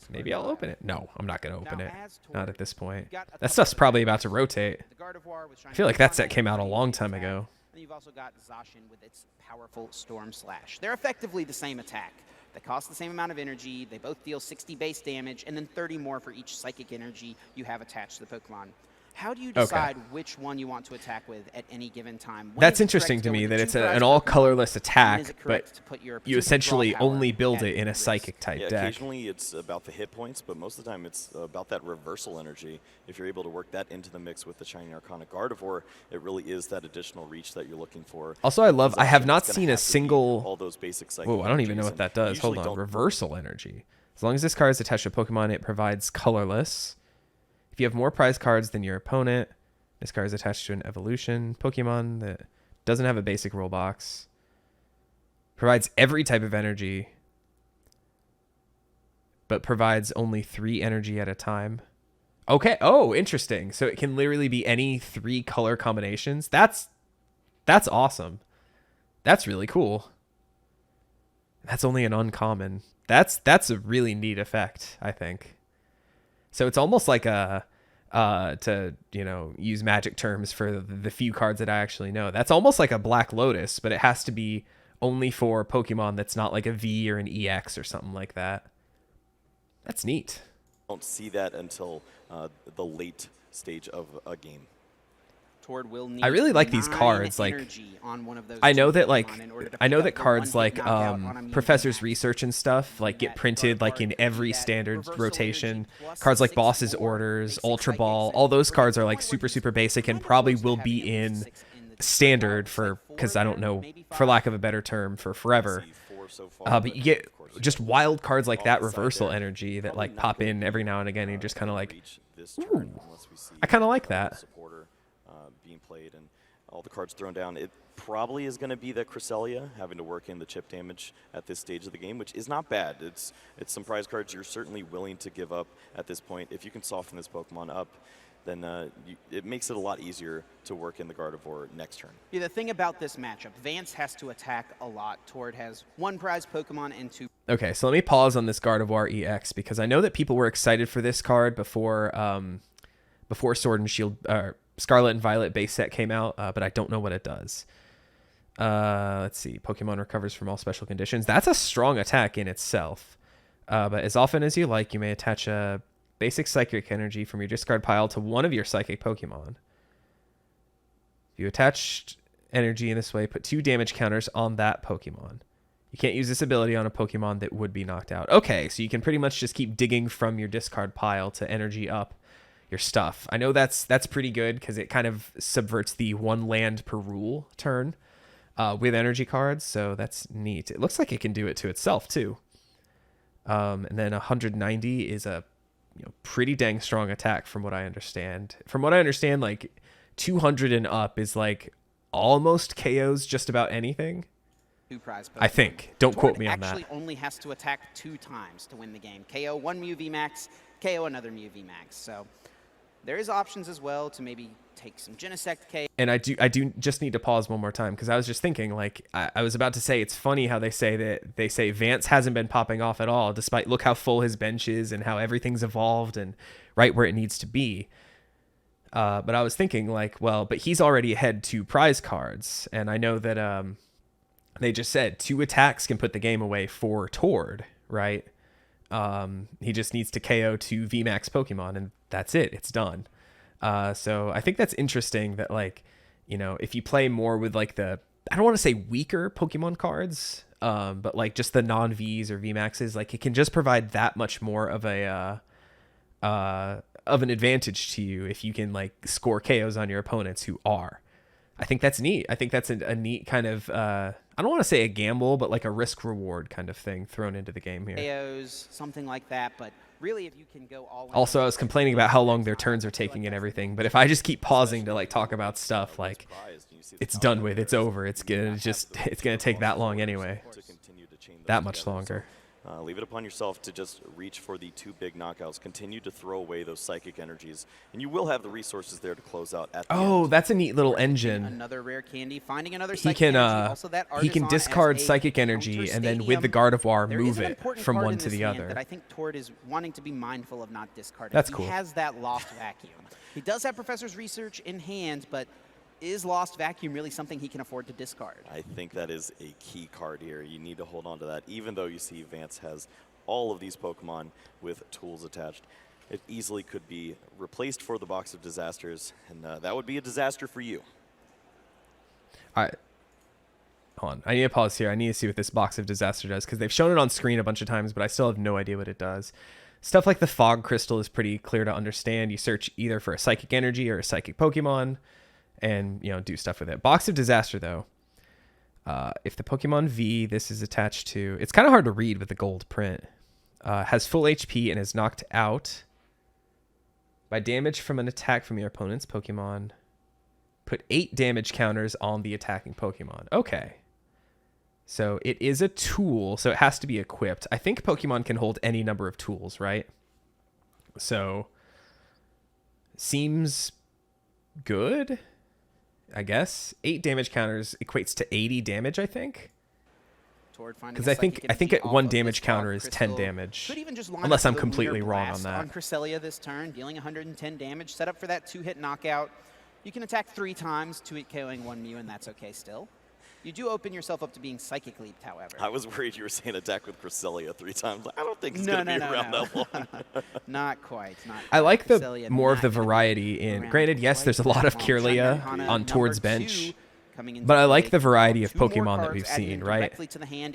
maybe I'll open it. No, I'm not gonna open it. Not at this point. That stuff's probably about to rotate. I feel like that set came out a long time ago. And you've also got Zacian with its powerful Storm Slash. They're effectively the same attack. They cost the same amount of energy. They both deal 60 base damage, and then 30 more for each psychic energy you have attached to the Pokemon. How do you decide which one you want to attack with at any given time? When That's is it correct interesting to to go me with the that it's two-prize an all Pokemon? colorless When is attack, it but correct to put your you particular essentially draw power only build at it in a risk? psychic type Yeah, deck. occasionally it's about the hit points, but most of the time it's about that reversal energy. If you're able to work that into the mix with the Shining Arcana Gardevoir, it really is that additional reach that you're looking for. Also, I love. I have Zacian, not it's gonna seen a have to be single. all those basic psychic Whoa, I don't even know energies, what that and does. usually Hold on. don't- Reversal energy. As long as this card is attached to a Pokemon, it provides colorless. If you have more prize cards than your opponent, this card is attached to an evolution Pokemon that doesn't have a basic rule box. Provides every type of energy, but provides only 3 energy at a time. Okay. Oh, interesting. So it can literally be any 3 color combinations. That's awesome. That's really cool. That's only an uncommon. That's a really neat effect, I think. So it's almost like a to use Magic terms for the few cards that I actually know. That's almost like a Black Lotus, but it has to be only for Pokemon that's not like a V or an EX or something like that. That's neat. Don't see that until the late stage of a game. Tord will need I really like these 9 cards, like, energy on one of those I know two that like Pokemon in order to I know pick that up the cards one-hit like knockout on a Mew Professor's VMAX. Research and stuff like get That printed like Gardevoir in could every be that standard reversal rotation. energy plus Cards like 6 Boss's more Orders, basic Ultra psychics Ball, that all those bring cards it to are the like point where super he's super basic and kinda probably close to will having be at least in 6 in the deck. standard It's for like 4 because I don't again, know maybe for 5. lack of a better term for forever. See 4 so far, But you get of course, just wild cards like all that the side reversal there. energy that Probably like not pop gonna in be, every now and again. And you're just kind of like, reach this turn unless we see, I kinda like that. Supporter being played and all the cards thrown down. It probably is going to be the Cresselia having to work in the chip damage at this stage of the game, which is not bad. It's some prize cards you're certainly willing to give up at this point. If you can soften this Pokemon up, then it makes it a lot easier to work in the Gardevoir next turn. Yeah, the thing about this matchup, Vance has to attack a lot. Tord has 1 prize Pokemon and 2. okay, so let me pause on this Gardevoir EX because I know that people were excited for this card before Sword and Shield, Scarlet and Violet base set came out, but I don't know what it does. Let's see. Pokemon recovers from all special conditions. That's a strong attack in itself. But as often as you like, you may attach a basic psychic energy from your discard pile to one of your psychic Pokemon. If you attached energy in this way, put 2 damage counters on that Pokemon. You can't use this ability on a Pokemon that would be knocked out. Okay, so you can pretty much just keep digging from your discard pile to energy up your stuff. I know that's pretty good because it kind of subverts the 1 land per rule turn with energy cards, so that's neat. It looks like it can do it to itself too. And then 190 is a pretty dang strong attack from what I understand. From what I understand, like 200 and up is like almost KOs just about anything. Prize Pokemon. I think. Don't quote me on that. Actually only has to attack 2 times to win the game. KO 1 Mew VMAX, KO another Mew VMAX. So there is options as well to maybe take some Genesect KO. And I do just need to pause one more time because I was just thinking, like, I was about to say, it's funny how they say Vance hasn't been popping off at all, despite look how full his bench is and how everything's evolved and right where it needs to be. But I was thinking, like, well, but he's already ahead 2 prize cards, and I know that they just said 2 attacks can put the game away for Tord, right? He just needs to KO 2 VMAX Pokemon, and that's it. It's done. So I think that's interesting that, like, if you play more with, like, I don't want to say weaker Pokemon cards, but, like, just the non-Vs or VMAXs, like, it can just provide that much more of an advantage to you if you can, like, score KOs on your opponents who are. I think that's neat. I think that's a neat kind of, I don't want to say a gamble, but like a risk reward kind of thing thrown into the game here. KOs, something like that, but really if you can go all in. Also, I was complaining about how long their turns are taking and everything, but if I just keep pausing to like talk about stuff, like it's done with, it's over. It's gonna take that long anyway. That much longer. Leave it upon yourself to just reach for the 2 big knockouts. Continue to throw away those psychic energies, and you will have the resources there to close out at the end. That's a neat little engine. Another rare candy, finding another He psychic can energy. Also, that he can Artisan discard as a psychic counter energy and then with the stadium. Gardevoir There move is an it important from card one in to this the hand other. that I think Tord is wanting to be mindful of not discarding. That's He cool. has that Lost Vacuum. He does have Professor's Research in hand, but is Lost Vacuum really something he can afford to discard? I think that is a key card here. You need to hold on to that, even though you see Vance has all of these Pokemon with tools attached. It easily could be replaced for the Box of Disasters, and that would be a disaster for you. All right. Hold on. I need to pause here. I need to see what this Box of Disaster does because they've shown it on screen a bunch of times, but I still have no idea what it does. Stuff like the Fog Crystal is pretty clear to understand. You search either for a Psychic Energy or a Psychic Pokemon and, do stuff with it. Box of Disaster, though. If the Pokemon V this is attached to, it's kind of hard to read with the gold print, has full HP and is knocked out by damage from an attack from your opponent's Pokemon, put 8 damage counters on the attacking Pokemon. Okay. So it is a tool, so it has to be equipped. I think Pokemon can hold any number of tools, right? So seems good. I guess 8 damage counters equates to 80 damage, I think. Because I think one damage counter is 10 damage. Unless I'm completely wrong on that. On Cresselia this turn, dealing 110 damage, set up for that 2-hit knockout. You can attack 3 times, 2-hit KOing 1 Mew, and that's okay still. You do open yourself up to being Psychic Leaped, however. I was worried you were saying attack with Cresselia 3 times. I don't think it's going to be around that long. Not quite. I like the more of the variety in. Granted, yes, there's a lot of Kirlia on Tord's bench, but I like the variety of Pokemon that we've seen, right?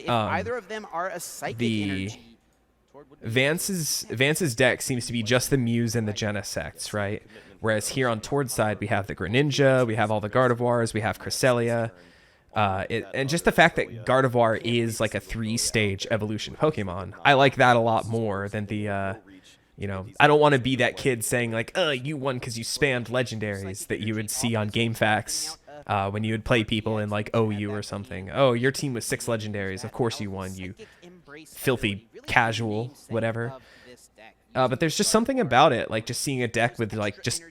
Either of them are a Psychic energy. Vance's deck seems to be just the Mews and the Genesects, right? Whereas here on Tord's side, we have the Greninja, we have all the Gardevoirs, we have Cresselia. And just the fact that Gardevoir is like a 3-stage evolution Pokemon, I like that a lot more than the, I don't want to be that kid saying like, you won because you spammed legendaries that you would see on GameFAQs when you would play people in like OU or something. Oh, your team was 6 legendaries. Of course you won, you filthy casual, whatever. But there's just something about it, like just seeing a deck with like just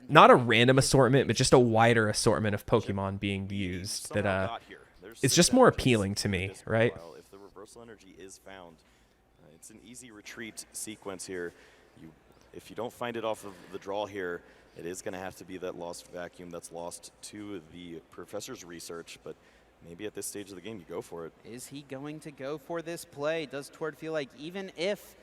not a random assortment, but just a wider assortment of Pokemon being used that it's just more appealing to me, right? If the reversal energy is found, it's an easy retreat sequence here. If you don't find it off of the draw here, it is going to have to be that Lost Vacuum that's lost to the Professor's Research, but maybe at this stage of the game you go for it. Is he going to go for this play? Does Tord feel like even if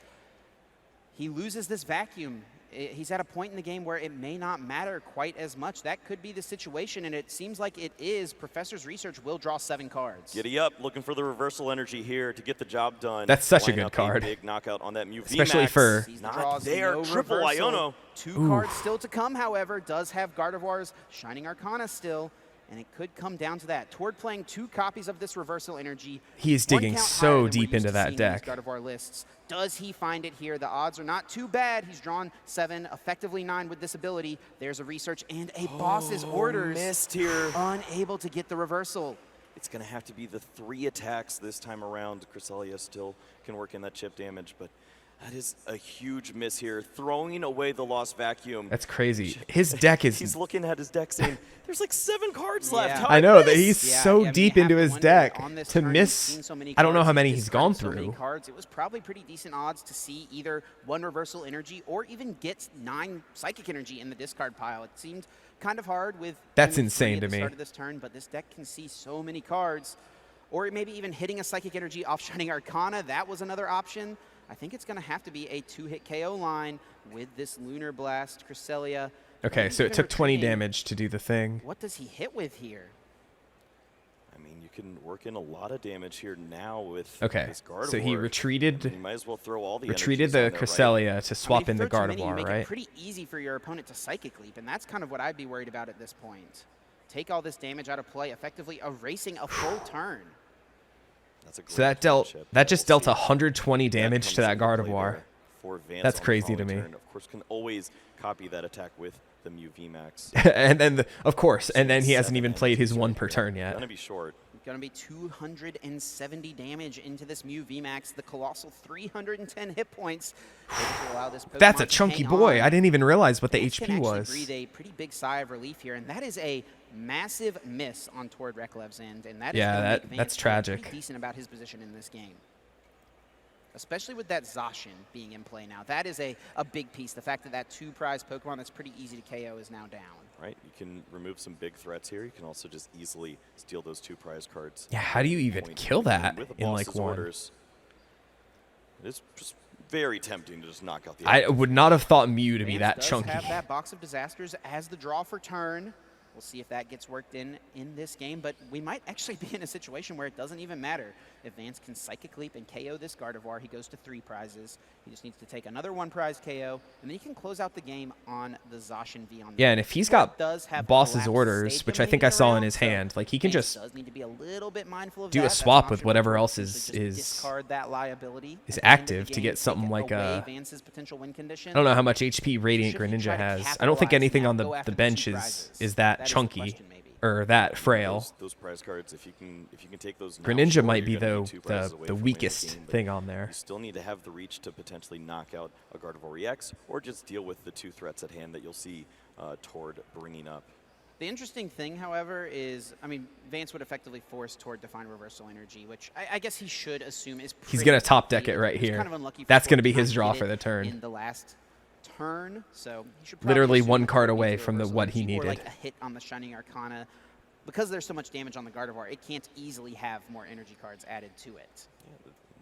he loses this vacuum, he's at a point in the game where it may not matter quite as much. That could be the situation, and it seems like it is. Professor's Research will draw 7 cards. Giddy up, looking for the reversal energy here to get the job done. That's such a Line good up card. big knockout on that Mew Especially VMAX. for- Sees the Not draws, there. no Triple reversal. Iono. 2 cards still to come, however. Does have Gardevoir's Shining Arcana still, and it could come down to that. Toward playing 2 copies of this reversal energy. He is one digging count so higher than we're deep used into to that seeing in deck. these Gardevoir lists. Does he find it here? The odds are not too bad. He's drawn 7, effectively 9 with this ability. There's a research and a boss's orders. Missed here. Unable to get the reversal. It's going to have to be the 3 attacks this time around. Cresselia still can work in that chip damage, but that is a huge miss here. Throwing away the Lost Vacuum. That's crazy. His deck is... He's looking at his deck saying, there's like 7 cards left. Yeah. How I know miss?" that he's Yeah, so I mean, deep you into have to his wonder, deck on this to turn, miss. he's seen so many I don't know cards, how many he's he's discarded gone so many through. cards. It was probably pretty decent odds to see either 1 reversal energy or even get 9 psychic energy in the discard pile. It seemed kind of hard with That's only 3 insane at to the me. start of this turn, but this deck can see so many cards. Or maybe even hitting a psychic energy off Shining Arcana. That was another option. I think it's going to have to be a 2-hit KO line with this Lunar Blast, Cresselia. Okay, and so it even took 20 retreating. damage to do the thing. What does he hit with here? I mean, you can work in a lot of damage here now with Okay, this Gardevoir. so he retreated... You might as well throw all the Retreated energies the on there, right? Cresselia to swap I mean, in the if you throw too many, you Gardevoir, make right? it pretty easy for your opponent to Psychic Leap, and that's kind of what I'd be worried about at this point. Take all this damage out of play, effectively erasing a full turn. That's a great So that just We'll dealt see. 120 damage to comes that into play Gardevoir. there for Vance That's on the crazy to following me. turn. Of course, can always copy that attack with the Mew VMAX. And then, of course, and then he hasn't 7 even played his energies one right per there. turn yet. Gonna be short. Going to be 270 damage into this Mew VMAX, the colossal 310 hit points. Able to allow this That's a Pokemon to chunky hang boy. on. I didn't even realize what the Vance can HP actually was. breathe a pretty big sigh of relief here, and that is a massive miss on Tord Reklev's end, and that is Yeah, gonna that- make Vance that's feel tragic. pretty decent about his position in this game. Especially with that Zacian being in play now. That is a big piece. The fact that that 2-prize Pokemon that's pretty easy to KO is now down. Right, you can remove some big threats here. You can also just easily steal those 2 prize cards. Yeah, how do you even Point kill blank that with the in like boss's one? orders. It is just very tempting to just knock out the I would not have thought Mew to be Vance that does chunky. have that Box of Disasters as the draw for turn. We'll see if that gets worked in this game, but we might actually be in a situation where it doesn't even matter. If Vance can Psychic Leap and KO this Gardevoir, he goes to 3 prizes. He just needs to take another 1-prize KO, and then he can close out the game on the Zacian V on Yeah, and if he's got boss's orders, which I think I saw in his hand, like he can just does need to be a little bit mindful of do a that. That's swap an with option whatever where else he is- can just is- discard that liability is at the end of active the to game, get something take like away a- Vance's potential win condition. I don't know how much HP Radiant Should he Greninja try to has. I don't think capitalize anything now, on go the after the bench 2 is prizes? that That is the chunky question, maybe. or that frail. Those prize cards, if you can take those now, Greninja sure, might be you're gonna though 2 prizes away the from winning weakest game, but thing on there. You still need to have the reach to potentially knock out a Gardevoir EX, or just deal with the 2 threats at hand that you'll see Tord bringing up. The interesting thing, however, is, I mean, Vance would effectively force Tord to find reversal energy, which I guess he should assume is He's pretty gonna top deck easy. it right He was here. kind of unlucky for That's Tord gonna to be not his draw get for it the turn. in the last turn, so he should probably Literally assume one that card Tord away needs a from the reversal what he energy, or needed. like a hit on the Shining Arcana. Because there's so much damage on the Gardevoir, it can't easily have more energy cards added to it.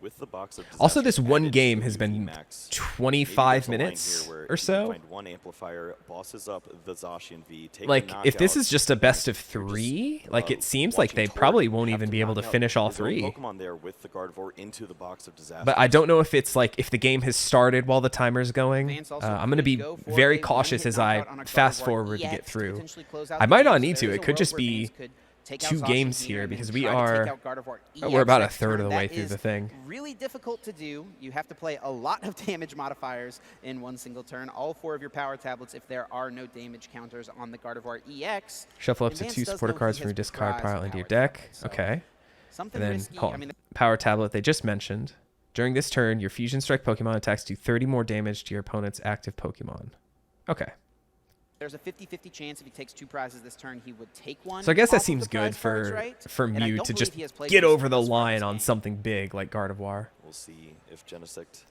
With the box of Also, this disasters one added game to has been VMAX, 25 maybe there's a line minutes here where or you so. can find one amplifier, bosses up the Zacian V, take Like, the if this knockout, is just a best of you're just, 3, like it seems watching like they Tord probably won't have even to be able to knock out finish all his own 3. Pokemon there with the Gardevoir into the box of disasters. But I don't know if it's like if the game has started while the timer's going. Vance also I'm going to be could go for very a cautious one-hit as I knockout on a fast Gardevoir forward to EX get through. potentially close out I the might game, not so need to. there is It a could world just where be Vance could take out 2 Zacian games here here and then because we try to are take out Gardevoir we're EX about a next third of turn. the way That through is the thing. really difficult to do. You have to play a lot of damage modifiers in one single turn. All 4 of your power tablets if there are no damage counters on the Gardevoir EX. Shuffle up And to Vance 2 does supporter know he cards has from your discard prized pile into power your deck. tablets, so Okay. Something And then risky. call I mean, power tablet they just mentioned. During this turn, your Fusion Strike Pokemon attacks do 30 more damage to your opponent's active Pokemon. Okay. there's a 50-50 chance if he takes 2 prizes this turn, he would take one. So I guess that off of seems the good prize cards, for right? for And I Mew don't to believe just he has played get this over the once for line this on game. something big like Gardevoir. We'll see if Genesect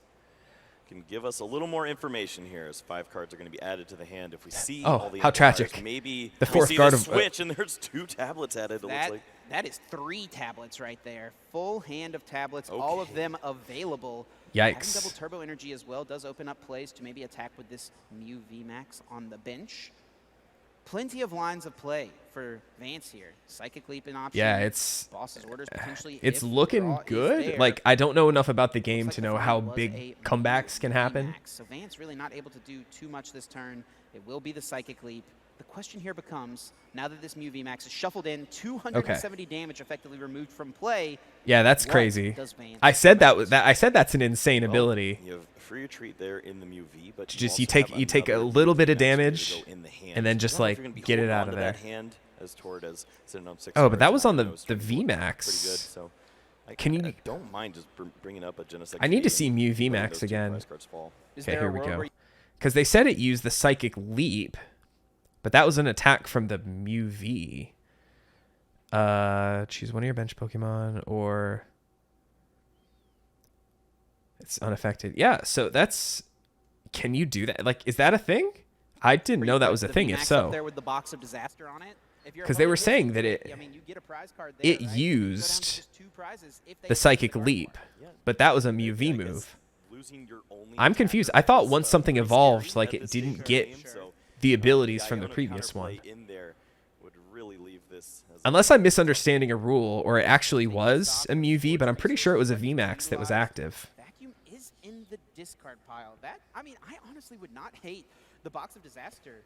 can give us a little more information here, as 5 cards are going to be added to the hand. If we see Oh, all the how amplifiers, tragic. maybe The we fourth see card the of- switch, and there's 2 tablets added. It looks like That is 3 tablets right there. Full hand of tablets, all of Okay. them available. Having double Yikes. turbo energy as well does open up plays to maybe attack with this Mew VMAX on the bench. Plenty of lines of play for Vance here. Psychic Leap an option. Yeah, it's Boss's Orders potentially. it's if looking draw is good. there. Like, I don't know enough about the game Looks to like know the how find was big a comebacks can Mew happen. VMAX. So Vance really not able to do too much this turn. It will be the Psychic Leap. The question here becomes, now that this Mew VMAX is shuffled in, 270 damage effectively removed from play. Yeah, that's What crazy. does Vance I said come out that with? I said that's an insane Well, ability. You have free retreat there in the Mew V, but Just you you take also have a another little bit of VMAX ready to damage, go in the hand. and then So just I don't know if like you're gonna be get it holding out on of to there. that hand as Tord as sitting on 6 Oh, but that cards. was on the Knows Tord looks pretty VMAX. good. So Can you- I don't mind just bringing up a Genesect. I need to V see and Mew letting VMAX those two again. prize cards fall. Is Okay, there here a we world go. where Because they said it used the Psychic Leap, but that was an attack from the Mew V. Choose one of your bench Pokemon, or it's unaffected. Yeah, so that's. Can you do that? Like, is that a thing? I didn't know that was a the thing. VMAX If up so, there with the box of disaster on it. If your 'Cause they were opponent hits saying you, that it- I mean, you get a prize card there, it right? You go down to used just 2 prizes if they the hit Psychic Gardevoir. Leap, Yeah. but that was a Mew I V guess move. losing your only I'm attacker confused. I thought is, once something pretty evolved, scary like at it this stage didn't of get game, so, the abilities from the Iona previous counterplay one. in there would really leave this as a Unless I'm misunderstanding a rule, or it actually was a Mew V, but I'm pretty sure it was a VMAX that was active. Vacuum is in the discard pile. I mean, I honestly would not hate the box of disaster.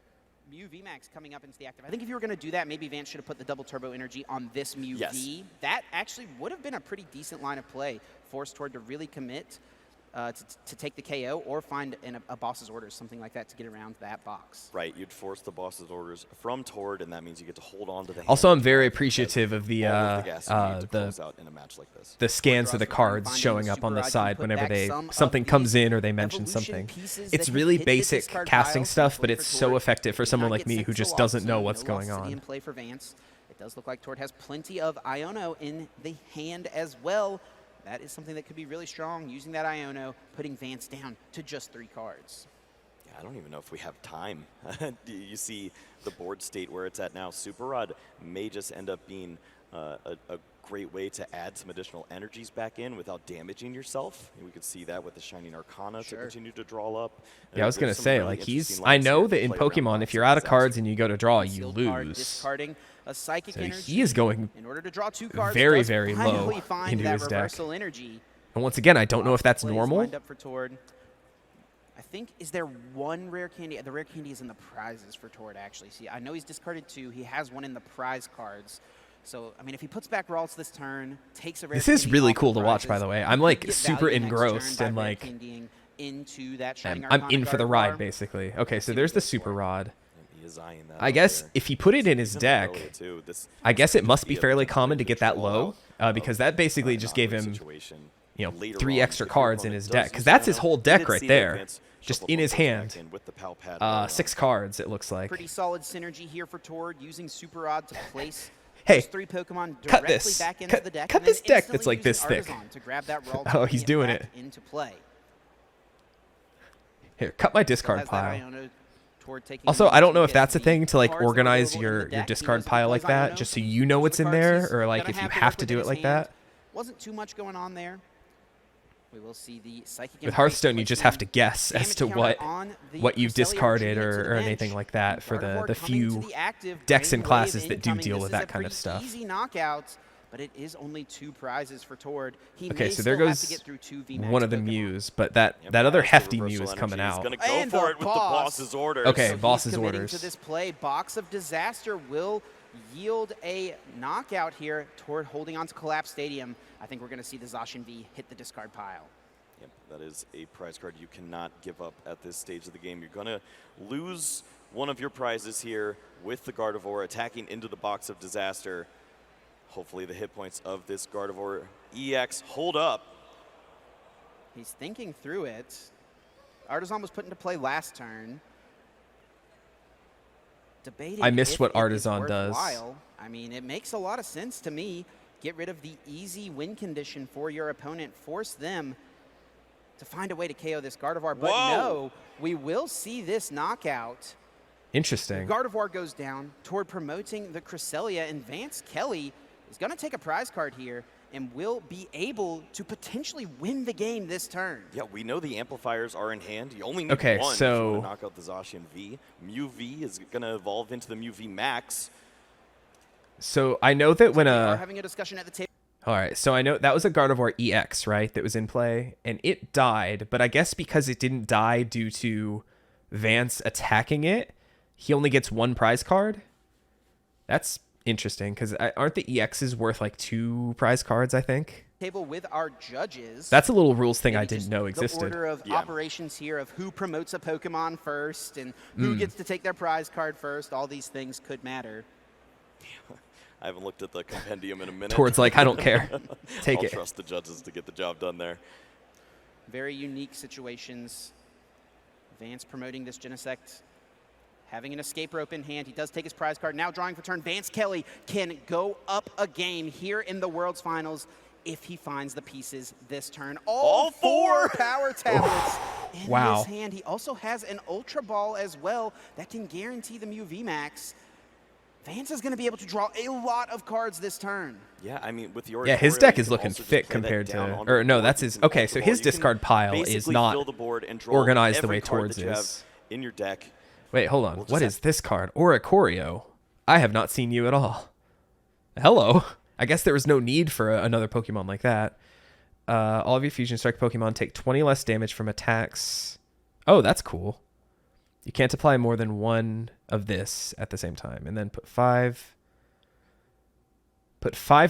Mew VMAX coming up into the active. I think if you were going to do that, maybe Vance should have put the double turbo energy on this Mew Yes. V. That actually would have been a pretty decent line of play. Force Tord to really commit to take the KO or find a boss's orders, something like that, to get around that box. Right, you'd force the boss's orders from Tord, and that means you get to hold on to the hand. Also, I'm very That has appreciative of the all of the gas you need to close the out in a match like this. the scans of draws the for one, cards finding showing the up on the super side rod, you put whenever back some of something these comes in or they mention evolution something. pieces It's that can really hit the basic discard casting pile, stuff, so but for it's so Tord, effective for did someone not like get me sent who so just long, doesn't so know no what's loss going to be on. in play for Vance. It does look like Tord has plenty of Iono in the hand as well. That is something that could be really strong, using that Iono, putting Vance down to just 3 cards. Yeah, I don't even know if we have time. You see the board state where it's at now. Super Rod may just end up being a great way to add some additional energies back in without damaging yourself. We could see that with the Shining Arcana to continue to draw up. Yeah, I was gonna There's some say, really like, interesting I lines know here that to in play around Pokemon, if Box you're of out of Disaster. cards and you go to draw, you Sealed card, lose. discarding a psychic So energy. he is going in order to draw 2 cards. very, does very finally low find into that his deck. reversal energy. And once again, I don't know if that's Plays normal. lined up for Tord. I think, is there one rare candy? The rare candy is in the prizes for Tord, actually. See, I know he's discarded 2. He has one in the prize cards. So, I mean, if he puts back Ralts this turn, takes a rare This is candy really off the cool to watch, by prizes, the way. I'm he like could get super value next turn engrossed by and rare like candying into that Shining I'm Arcana in for the Gardevoir. ride, basically. Okay, so see there's what the he goes super for. rod. He is eyeing that I up guess there. if he put it in his Even deck, earlier, too, this I guess it could must be a fairly potential common to way get that draw low, out because of that basically an just gave awkward him, situation you know, later 3 on. extra If your cards in opponent his does deck, use because that's his Iono, whole we deck did right see that there, Vance just shuffled in his both those hand. back in with the Pal Pad later on. 6 cards, it looks like. Pretty solid synergy here for Tord, using Super Rod to place Hey, those 3 Pokemon cut directly this. back into Cut- the deck. cut and then this deck that's instantly like this using thick. Artisan to grab that roll, Oh, he's doing back it. into play. Here, cut my Still discard has that pile. Iono Tord taking Also, advantage I don't know to if get that's a the thing to like cards that are organize available in the your deck. He discard knows if he pile like plays that, Iono, just so you know those what's are in the cards there, he's or like gonna if you to have work to with do in it his like hand. that. Wasn't too much going on there. We will see the Psychic With Embrace Hearthstone, you just have to placing guess as damage to counter on the what you've Cresselia discarded retreat into the or bench. anything like that for the Gardevoir coming to few the active, decks and brainwave classes that do incoming. deal This with is that a kind of pretty stuff. Easy knockout, but it is only 2 prizes for Tord. He Okay, may so there still have goes to get through 2 VMAX one of the Pokemon. Mews, but that Yep, other as the hefty reversal Mew is energy coming out. Gonna go And for the it with the boss. boss's orders. Okay, So he's boss's committing orders. to this play. Box of Disaster will yield a knockout here toward holding on to Collapse Stadium. I think we're going to see the Zacian V hit the discard pile. Yep, that is a prize card you cannot give up at this stage of the game. You're going to lose one of your prizes here with the Gardevoir attacking into the Box of Disaster. Hopefully the hit points of this Gardevoir EX hold up. He's thinking through it. Artisan was put into play last turn. Debating I missed if what it is Artisan does. worthwhile. I mean, it makes a lot of sense to me. Get rid of the easy win condition for your opponent. Force them to find a way to KO this Gardevoir. But Whoa. no, we will see this knockout. Interesting. Gardevoir goes down toward promoting the Cresselia, and Vance Kelly is going to take a prize card here. and will be able to potentially win the game this turn. Yeah, we know the amplifiers are in hand. You only need Okay, one if you so- want to knock out the Zacian V. Mew V is going to evolve into the Mew V Max. So I know that when We are having a discussion at the table. All right, so I know that was a Gardevoir EX, right, that was in play, and it died, but I guess because it didn't die due to Vance attacking it, he only gets one prize card? That's interesting, because aren't the EXs worth like 2 prize cards, I think? Table with our judges. That's a little rules thing Maybe I didn't just know the existed. order of Yeah. operations here of who promotes a Pokemon first and who gets to take their prize card first. All these things could matter. I haven't looked at the compendium in a minute. Towards like, I don't care. Take I'll it. trust the judges to get the job done there. Very unique situations. Vance promoting this Genesect, having an escape rope in hand. He does take his prize card. Now drawing for turn. Vance Kelly can go up a game here in the World's Finals if he finds the pieces this turn. All 4 power tablets in Wow. his hand. He also has an Ultra Ball as well that can guarantee the Mew VMAX. Vance is going to be able to draw a lot of cards this turn. Yeah, I mean, with the Yeah, his Oricorio, deck you is can looking also just thick play that compared down to, onto or the no, board. that's You his, can okay, Ultra so Ball. his You can discard pile is basically not fill the board and draw organized the every way card towards that you have his. in your deck. Wait, hold on. We'll What just is this card? Oricorio. I have not seen you at all. Hello. I guess there was no need for another Pokemon like that. All of your Fusion Strike Pokemon take 20 less damage from attacks. Oh, that's cool. You can't apply more than 1 of this at the same time. And then put 5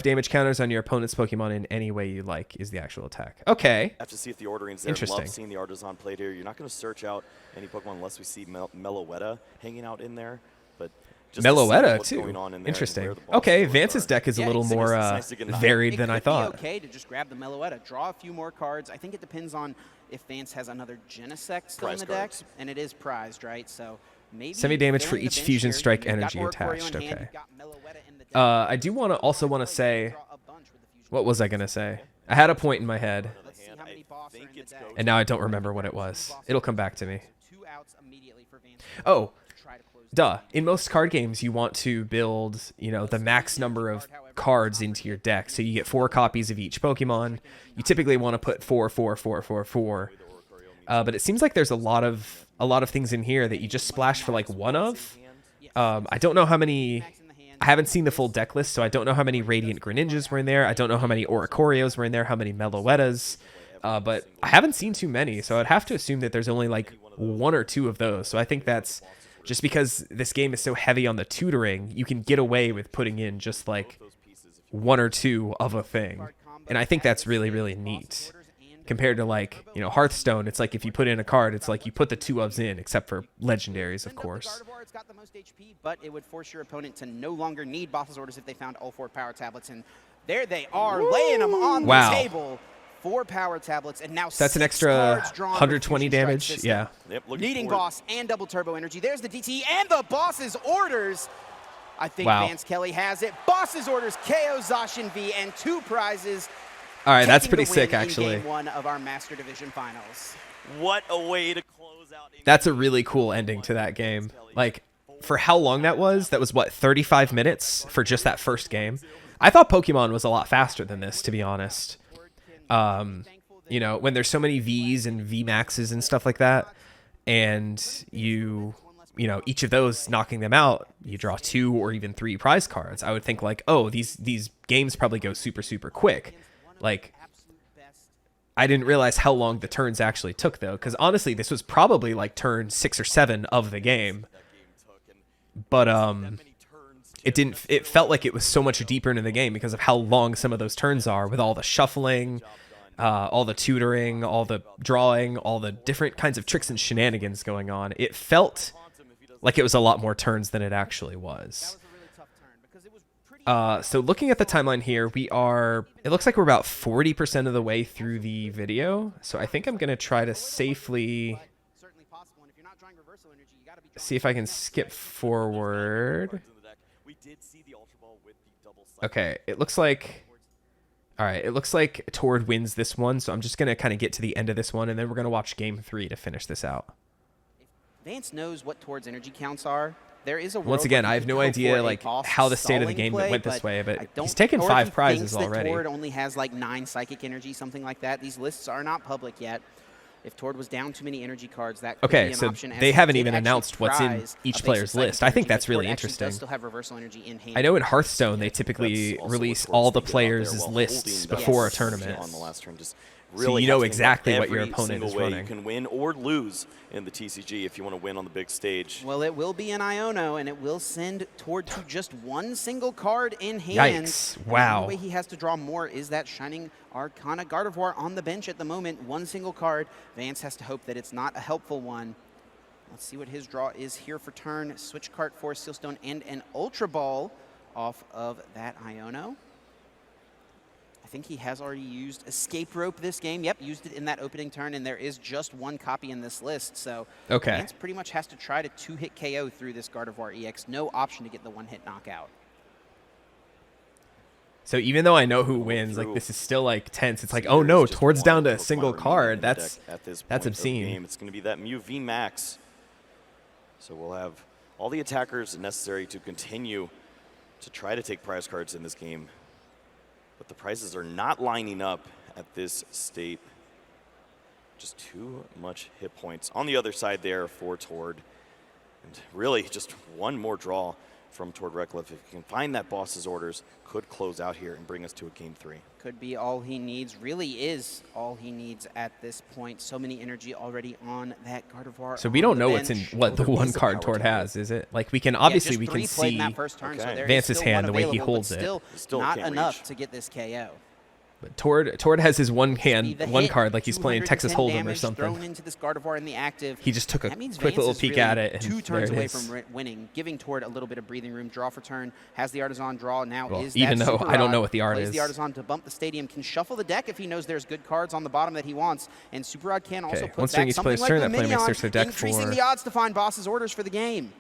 damage counters on your opponent's Pokemon in any way you like is the actual attack. Okay. Have to see if the ordering's there. Interesting. Love seeing the Artisan played here. You're not going to search out any Pokemon unless we see Meloetta hanging out in there. But just to see Meloetta, what's too. going on in there and Interesting. where the boss Okay, swords Vance's are. deck is a Yeah, little it's more nice to get an eye. varied It than I could thought. be okay to just grab the Meloetta, draw a few more cards. I think it depends on if Vance has another Genesect still Prize in the deck, cards. and it is prized, right? So maybe Semi damage for filling the each bench Fusion here, Strike you've got energy Oricorio attached, in hand, okay. you've got Meloetta in the deck. I do want to also want to say, what was I going to say? I had a point in my head, Let's see how many boss are in the deck. and now I don't remember what it was. It'll come back to me. 2 outs immediately for Vance. Oh, Try to close the duh. In most card games, you want to build, the max number of cards into your deck. So you get 4 copies of each Pokemon. You typically want to put 4, 4, 4, 4, 4. But it seems like there's a lot of things in here that you just splash for like 1 of. I don't know how many. I haven't seen the full deck list, so I don't know how many Radiant Greninjas were in there. I don't know how many Oricorios were in there, how many Meloettas. But I haven't seen too many, so I'd have to assume that there's only like 1 or 2 of those. So I think that's just because this game is so heavy on the tutoring, you can get away with putting in just like 1 or 2 of a thing. And I think that's really, really neat. Compared to like, Hearthstone, it's like if you put in a card, it's like you put the 2 ofs in, except for legendaries, of course. It's got the most HP, but it would force your opponent to no longer need boss's orders if they found all 4 power tablets. And there they are, laying them on Wow. the table. 4 power tablets, and now That's an 6 extra cards drawn with 120 Fusion Strike damage. system. Yeah. Yep, looking Needing forward- boss and double turbo energy. There's the DT and the boss's orders. I think Wow. Vance Kelly has it. Boss's orders, KO Zacian V, and 2 prizes. All right, that's taking pretty the win sick, actually. In game 1 of our Master Division Finals. What a way to close out. That's a really cool ending to that game. Like, for how long that was what, 35 minutes for just that first game? I thought Pokemon was a lot faster than this, to be honest. When there's so many Vs and VMAXs and stuff like that, and each of those knocking them out, you draw 2 or even 3 prize cards. I would think like, oh, these games probably go super, super quick. Like, I didn't realize how long the turns actually took, though, because honestly, this was probably like turn 6 or 7 of the game. But it felt like it was so much deeper into the game because of how long some of those turns are, with all the shuffling, all the tutoring, all the drawing, all the different kinds of tricks and shenanigans going on. It felt like it was a lot more turns than it actually was. So looking at the timeline here, it looks like we're about 40% of the way through the video. So I think I'm going to try to safely see if I can skip forward. Okay, it looks like... All right, it looks like Tord wins this one, so I'm just going to kind of get to the end of this one, and then we're going to watch Game 3 to finish this out. Vance knows what Tord's energy counts are. there is a world Once again, where I you have could no go idea for a like boss how the state of the stalling game play, went this but way, I but don't- he's taken or if 5 he prizes thinks that already. Tord only has like 9 psychic energy, something like that. These lists are not public yet. If Tord was down too many energy cards, that could be Okay, an so option. As they he haven't did even actually announced what's in prize each a basic player's psychic list. I think energy, that's but really Tord actually interesting. does still have reversal energy in hand. I know in Hearthstone they That's typically also release what all the Tord's thinking out there players' while lists holding the before a Yes. tournament. on the last turn. Just So really you know have to think about exactly what your every opponent single is way running. You can win or lose in the TCG if you want to win on the big stage. Well, it will be an Iono, and it will send Tord to just one single card in hand. Yikes. And Wow. The only way he has to draw more is that Shining Arcana Gardevoir on the bench at the moment. One single card. Vance has to hope that it's not a helpful one. Let's see what his draw is here for turn. Switch card for Sealstone and an Ultra Ball off of that Iono. I think he has already used Escape Rope this game. Yep, used it in that opening turn, and there is just one copy in this list. So Okay. Vance pretty much has to try to 2-hit KO through this Gardevoir EX. No option to get the 1-hit knockout. So even though I know who wins, like this is still like tense. It's like, oh no, Tord's down to a single card. That's obscene. It's going to be that Mew V Max. So we'll have all the attackers necessary to continue to try to take prize cards in this game. But the prizes are not lining up at this state. Just too much hit points on the other side there for Tord. And really just one more draw from Tord Reklev. If he can find that boss's orders, could close out here and bring us to a game 3. Could be all he needs, really is all he needs at this point. So many energy already on that Gardevoir. So we don't know what's in what the one card Tord has, is it? Like we can obviously we can see Vance's hand the way he holds it. Still not enough to get this KO. But Tord has his one card like he's playing Texas Hold'em or something. Thrown into this Gardevoir in the active. He just took a quick Vance little is peek really at it. And 2 turns there it away is. from winning, giving Tord a little bit of breathing room. Draw for turn, has the Artisan draw. Now Well, is even that though Super I don't Rod, know what the art plays is. the Artisan to bump the stadium, can shuffle the deck if he knows there's good cards on the bottom that he wants. And Super Rod can also put once during back each something player's like turn, that player may Luminion, search their deck increasing for- the odds to find boss's orders for the game.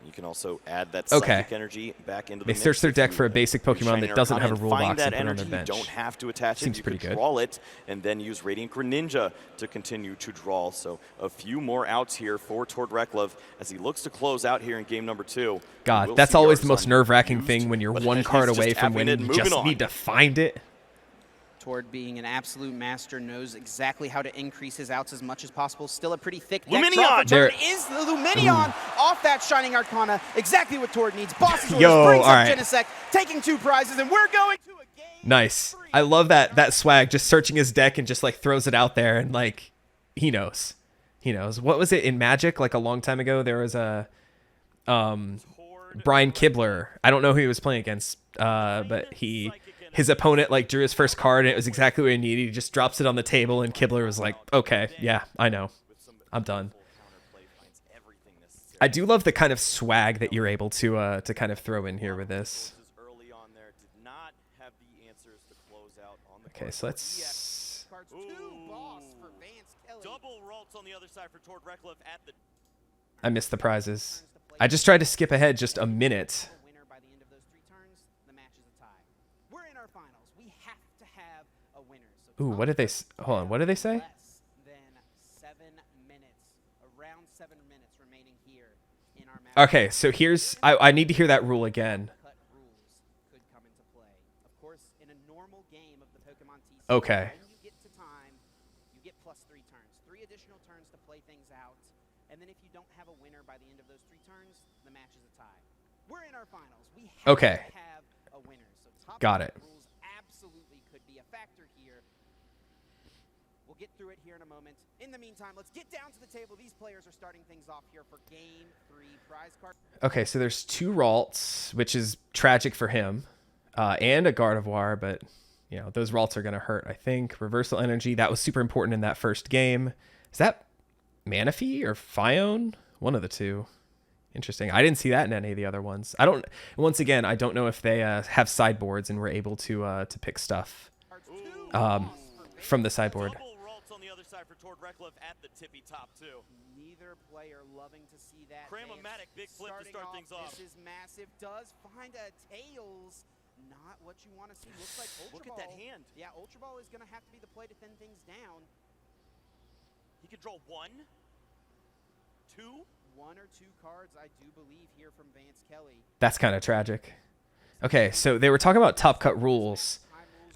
You can also add that Okay. psychic energy back into the They mix. search their If deck you for a basic use Pokemon Shining that doesn't have a Arcana rule and box find and that put it on energy. the bench. You don't have to attach Seems it. You pretty could good. draw it and then use Radiant Greninja to continue to draw. So a few more outs here for Tord Reklev as he looks to close out here in game number 2. God, We'll that's see always the Artisan most nerve-wracking used, thing when you're but one he's card just away from tapping winning. it and You just moving on. need to find it. Tord, being an absolute master, knows exactly how to increase his outs as much as possible. Still a pretty thick deck. Luminion! Draw for turn There- is the Luminion off that Shining Arcana. Exactly what Tord needs. Boss's orders Yo, brings up alright. Genesect, taking 2 prizes, and we're going to a game. Nice. 3. I love that swag, just searching his deck and just like throws it out there and like he knows. He knows. What was it in Magic like a long time ago? There was a Brian Kibler. I don't know who he was playing against, but his opponent like drew his first card and it was exactly what he needed. He just drops it on the table and Kibler was like, "Okay, yeah, I know. I'm done." I do love the kind of swag that you're able to kind of throw in here with this. Okay, so let's. Cards 2, boss for Vance Kelly. Double Ralts on the other side for Tord Reklev at the I missed the prizes. I just tried to skip ahead just a minute. Winner by the end of those 3 turns, the match is a tie. We're in our finals. We have to have a winner. So Ooh, what did they? Hold on, what did they say? Less than 7 minutes. Around 7 minutes remaining here in our match. Okay, so here's. I need to hear that rule again. Cut rules could come into play. Of course, in a normal game of the Pokemon TCG, Okay. when you get to time, you get plus 3 turns. 3 additional turns to play things out. And then if you don't have a winner by the end of those 3 turns, the match is a tie. We're in our finals. We have Okay. to have a winner. So top Got cut it. rules absolutely could be a factor here. We'll get through it here in a moment. In the meantime, let's get down to the table. These players are starting things off here for game 3 prize card. Okay, so there's 2 Ralts, which is tragic for him, and a Gardevoir, but you know those Ralts are gonna hurt. I think reversal energy that was super important in that first game. Is that Manaphy or Phione? One of the 2. Interesting. I didn't see that in any of the other ones. I don't. Once again, I don't know if they have sideboards and were able to pick stuff from the sideboard. double Ralts on the other side for Tord Reklev at the tippy top too. Neither player loving to see that. Cram-o-matic, big flip to start things off. This is massive. Does find a Tails. Not what you want to see. Looks like Ultra Look at Ball. that hand. Yeah, Ultra Ball is going to have to be the play to thin things down. He could draw 1, 2. 1 or 2 cards, I do believe, here from Vance Kelly. That's kind of tragic. Okay, so they were talking about top cut rules.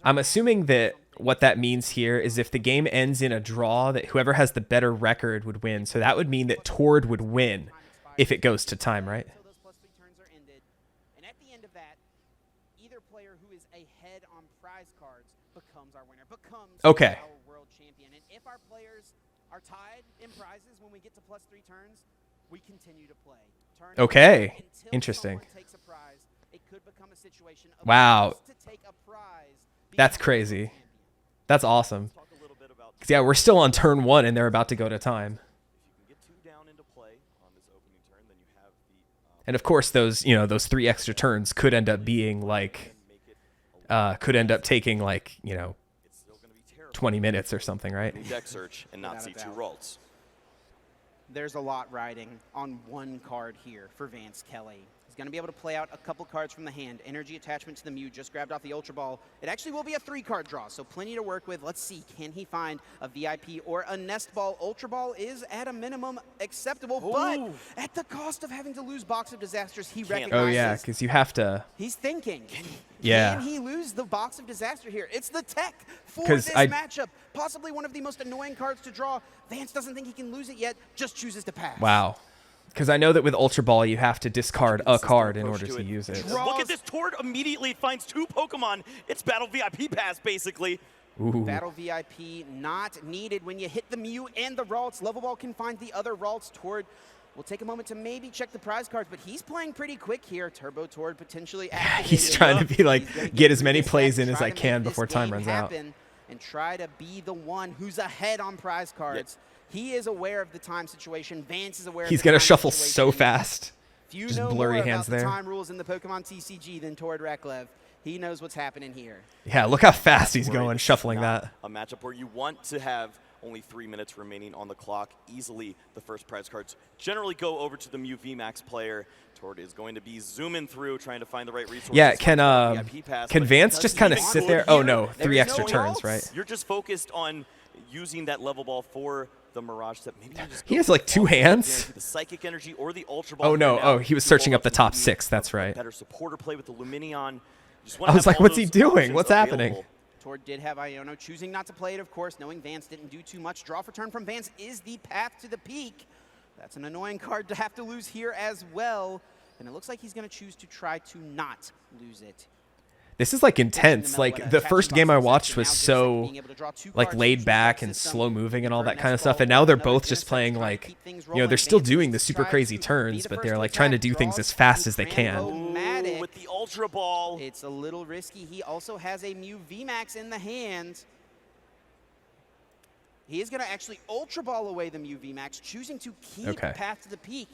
I'm assuming that what that means here is if the game ends in a draw, that whoever has the better record would win. So that would mean that Tord would win if it goes to time, right? So those +3 turns are ended. And at the end of that, either player who is ahead on prize cards becomes our winner, becomes Okay. our world champion. And if our players are tied in prizes when we get to +3 turns, we continue to play. Turn Okay. until Interesting. someone takes a prize, it could become a situation of Wow. to take a prize. That's crazy. That's awesome. Because, yeah, we're still on turn 1 and they're about to go to time. And, of course, those, you know, those 3 extra turns could end up being like, could end up taking like, you know, 20 minutes or something, right? Deck search and not see 2 rolls. There's a lot riding on one card here for Vance Kelly. He's going to be able to play out a couple cards from the hand. Energy attachment to the Mew just grabbed off the Ultra Ball. It actually will be a 3-card draw, so plenty to work with. Let's see, can he find a VIP or a Nest Ball? Ultra Ball is at a minimum acceptable, but at the cost of having to lose Box of Disasters, he recognizes. Oh, yeah, because you have to. He's thinking, Yeah. can he lose the Box of Disaster here? It's the tech for 'Cause this I- matchup. Possibly one of the most annoying cards to draw. Vance doesn't think he can lose it yet, just chooses to pass. Wow. Because I know that with Ultra Ball, you have to discard a card in order to use it. Look at this. Tord immediately finds 2 Pokemon. It's Battle VIP Pass, basically. Ooh. Battle VIP not needed when you hit the Mew and the Ralts. Level Ball can find the other Ralts. Tord will take a moment to maybe check the prize cards, but he's playing pretty quick here. Turbo Tord potentially activated. He's trying to be like, He's gonna get as many through this plays deck, in as try I to make can this before time game runs out. happen and try to be the one who's ahead on prize cards. He is aware of the time situation. Vance is aware He's of the going to time shuffle situation. so fast. If you Just know blurry more hands about there. the time rules in the Pokemon TCG than Tord Reklev, he knows what's happening here. Yeah, look how fast he's Worried going, this is shuffling not that. A matchup where you want to have only 3 minutes remaining on the clock. Easily, the first prize cards generally go over to the Mew VMAX player. Tord is going to be zooming through, trying to find the right resources. Yeah, VIP pass, can but Vance does just he kind of even sit good there? Oh, here? no, 3 There's extra no turns, else. right? You're just focused on using that level ball for the Mirage Step. Maybe you just He go has for like the 2 ball, hands. the Psychic Energy or the Ultra Ball. Oh, no. for now. Oh, he was You searching roll up the some top maybe 6. That's a right. Better supporter play with the Luminion. Just I wanna was have like, all what's he those doing? options What's happening? available. Tord did have Iono, choosing not to play it, of course, knowing Vance didn't do too much. Draw for turn from Vance is the path to the peak. That's an annoying card to have to lose here as well. And it looks like he's going to choose to try to not lose it. This is like intense. Like the first game I watched was so like laid back and slow moving and all that kind of stuff. And now they're both just playing like, you know, they're still doing the super crazy turns, but they're like trying to do things as fast as they can. Ooh, with the Ultra Ball. It's a little risky. He also has a Mew VMAX in the hand. He is going to actually Ultra Ball away the Mew VMAX, choosing to keep the path to the peak,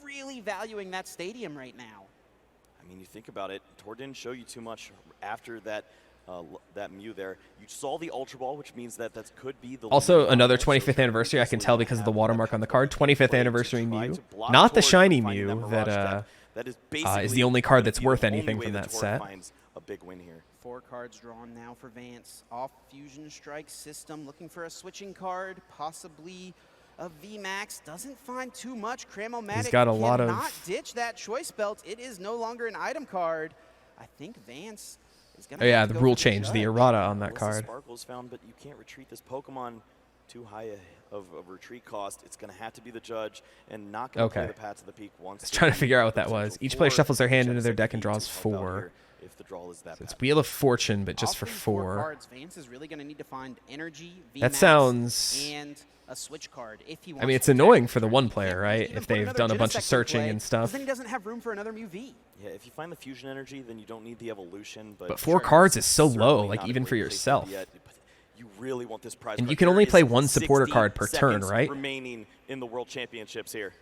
really valuing that stadium right now. I mean, you think about it, Tord didn't show you too much after that that Mew there. You saw the Ultra Ball, which means that could be the... Also, another 25th anniversary, I can tell because of the watermark on the card. 25th anniversary Mew. Not the shiny Mew that is the only card that's worth anything from that set. A big win here. 4 cards drawn now for Vance. Off Fusion Strike system, looking for a switching card, possibly a VMAX. Doesn't find too much. Cramomatic He's got a lot of... cannot ditch that choice belt. It is no longer an item card. I think Vance is going to... Oh yeah, the rule change, the errata on that card. Sparkle's found, but you can't retreat this Pokemon too high of retreat cost. It's going to have to be the judge and not going to play the path to the peak once. I was trying to figure out what that was. Each player shuffles their hand into their deck and draws 4. If the draw is that So it's Wheel of Fortune, but just for Offering 4. cards, Vance is really going to need to find energy, VMAX, That sounds... and a switch card if he wants. I mean, it's to annoying attack. for the one player, right? Even If put they've another done a bunch of Genesect in searching play, and 'cause stuff. then he doesn't have room for another Mew V. Yeah, if you find the fusion energy, then you don't need the evolution. But 4 cards is so low, like even for yourself. You really want this prize. And card. you can only There play is 1 supporter 60 card per turn, seconds right? Remaining in the World Championships here.